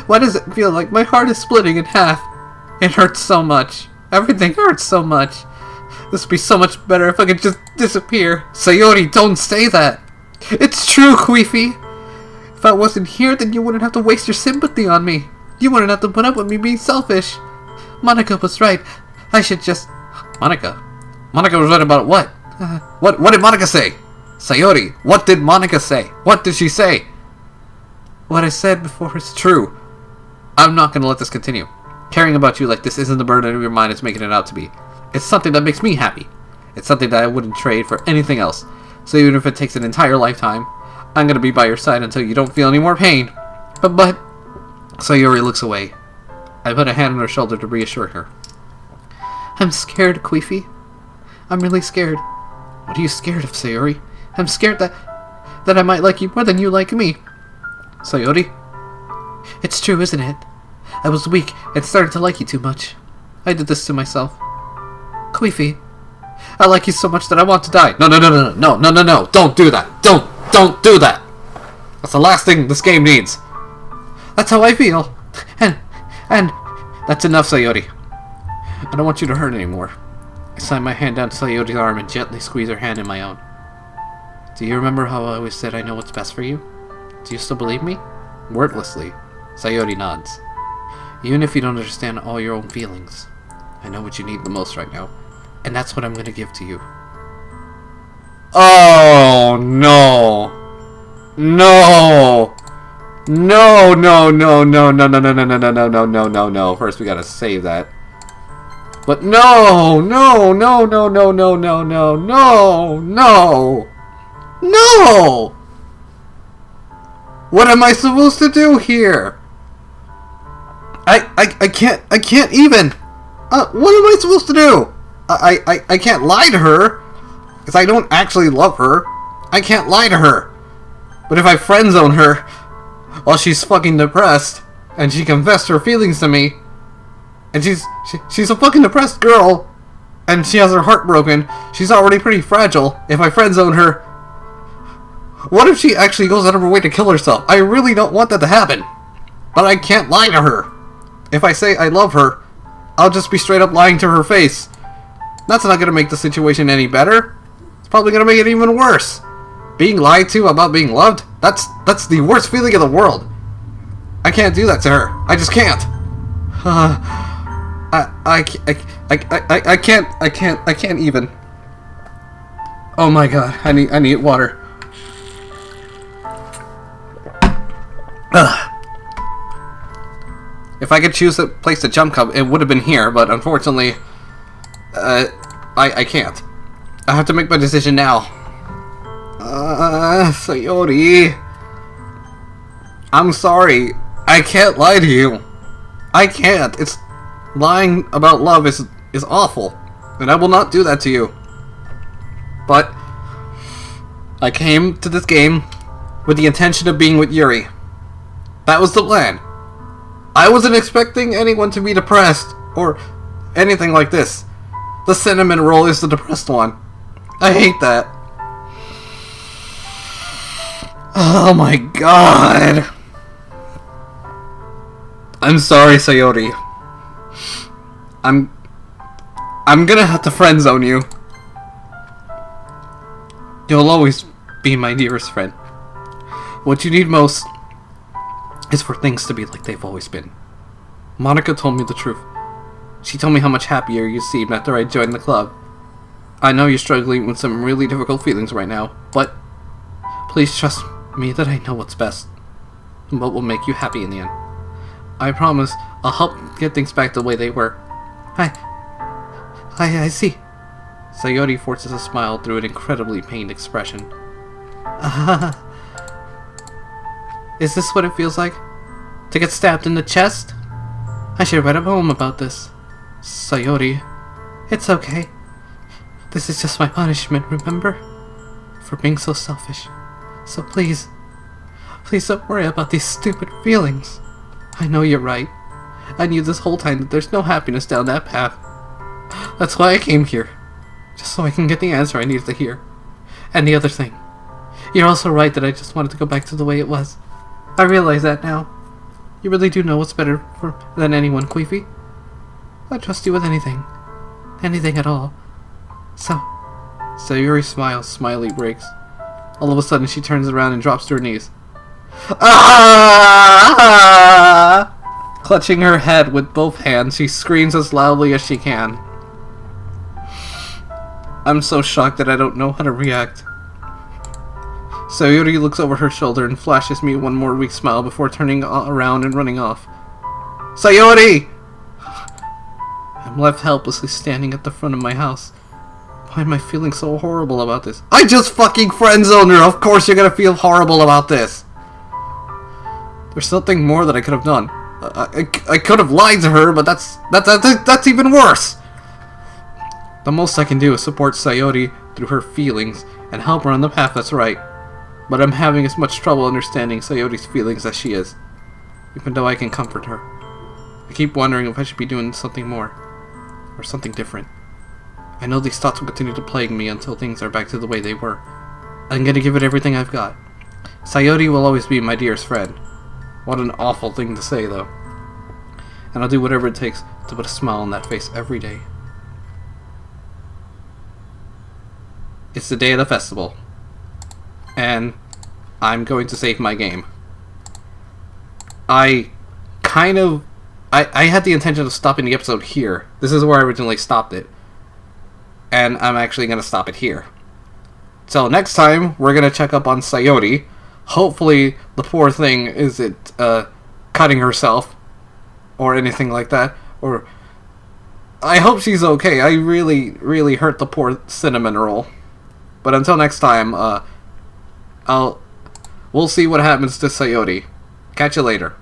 Why does it feel like my heart is splitting in half? It hurts so much. Everything hurts so much. This would be so much better if I could just disappear. Sayori, don't say that. It's true, Queefy. If I wasn't here, then you wouldn't have to waste your sympathy on me. You wouldn't have to put up with me being selfish. Monica was right. I should just... Monica? Monica was right about what? What did Monica say? Sayori, what did Monica say? What did she say? What I said before is true. I'm not going to let this continue. Caring about you like this isn't the burden of your mind it's making it out to be. It's something that makes me happy. It's something that I wouldn't trade for anything else. So even if it takes an entire lifetime, I'm going to be by your side until you don't feel any more pain. But... Sayori looks away. I put a hand on her shoulder to reassure her. I'm scared, Queefy. I'm really scared. What are you scared of, Sayori? I'm scared that I might like you more than you like me. Sayori? It's true, isn't it? I was weak and started to like you too much. I did this to myself. Queefy, I like you so much that I want to die. No. Don't do that. Don't do that. That's the last thing this game needs. That's how I feel. And that's enough, Sayori. I don't want you to hurt anymore. I slide my hand down Sayori's arm and gently squeeze her hand in my own. Do you remember how I always said I know what's best for you? Do you still believe me? Wordlessly, Sayori nods. Even if you don't understand all your own feelings, I know what you need the most right now, and that's what I'm going to give to you. Oh, no. No. No. First we gotta save that. But no. What am I supposed to do here? I can't even. What am I supposed to do? I can't lie to her, because I don't actually love her. I can't lie to her. But if I friend zone her while she's fucking depressed, and she confessed her feelings to me, and she's a fucking depressed girl, and she has her heart broken, she's already pretty fragile. If I friend zone her, what if she actually goes out of her way to kill herself? I really don't want that to happen, but I can't lie to her. If I say I love her, I'll just be straight up lying to her face. That's not going to make the situation any better. It's probably going to make it even worse. Being lied to about being loved, that's the worst feeling in the world. I can't do that to her. I just can't. I can't even. Oh my god, I need water. Ugh. If I could choose a place to jump cut, it would have been here, but unfortunately, I can't. I have to make my decision now. Sayori. I'm sorry. I can't lie to you. I can't. It's lying about love is awful, and I will not do that to you. But I came to this game with the intention of being with Yuri. That was the plan. I wasn't expecting anyone to be depressed or anything like this. The cinnamon roll is the depressed one. I hate that. Oh my god. I'm sorry, Sayori. I'm gonna have to friend zone you. You'll always be my dearest friend. What you need most is for things to be like they've always been. Monica told me the truth. She told me how much happier you seemed after I joined the club. I know you're struggling with some really difficult feelings right now, but please trust me that I know what's best and what will make you happy in the end. I promise I'll help get things back the way they were. I see. Sayori forces a smile through an incredibly pained expression. Is this what it feels like? To get stabbed in the chest? I should write a poem about this. Sayori, it's okay. This is just my punishment, remember? For being so selfish. So please don't worry about these stupid feelings. I know you're right. I knew this whole time that there's no happiness down that path. That's why I came here. Just so I can get the answer I needed to hear. And the other thing. You're also right that I just wanted to go back to the way it was. I realize that now. You really do know what's better than anyone, Queefy. I trust you with anything. Anything at all. So Yuri's smiley breaks. All of a sudden she turns around and drops to her knees. Ah! Clutching her head with both hands, she screams as loudly as she can. I'm so shocked that I don't know how to react. Sayori looks over her shoulder and flashes me one more weak smile before turning around and running off. Sayori! I'm left helplessly standing at the front of my house. Why am I feeling so horrible about this? I just fucking friend-zoned her! Of course you're gonna feel horrible about this! There's something more that I could have done. I could have lied to her, but that's even worse! The most I can do is support Sayori through her feelings and help her on the path that's right. But I'm having as much trouble understanding Sayori's feelings as she is, even though I can comfort her. I keep wondering if I should be doing something more, or something different. I know these thoughts will continue to plague me until things are back to the way they were. I'm gonna give it everything I've got. Sayori will always be my dearest friend. What an awful thing to say, though. And I'll do whatever it takes to put a smile on that face every day. It's the day of the festival. And I'm going to save my game. I had the intention of stopping the episode here. This is where I originally stopped it. And I'm actually going to stop it here. So next time, we're going to check up on Sayori. Hopefully, the poor thing isn't cutting herself. Or anything like that. Or I hope she's okay. I really, really hurt the poor cinnamon roll. But until next time, we'll We'll see what happens to Sayori. Catch you later.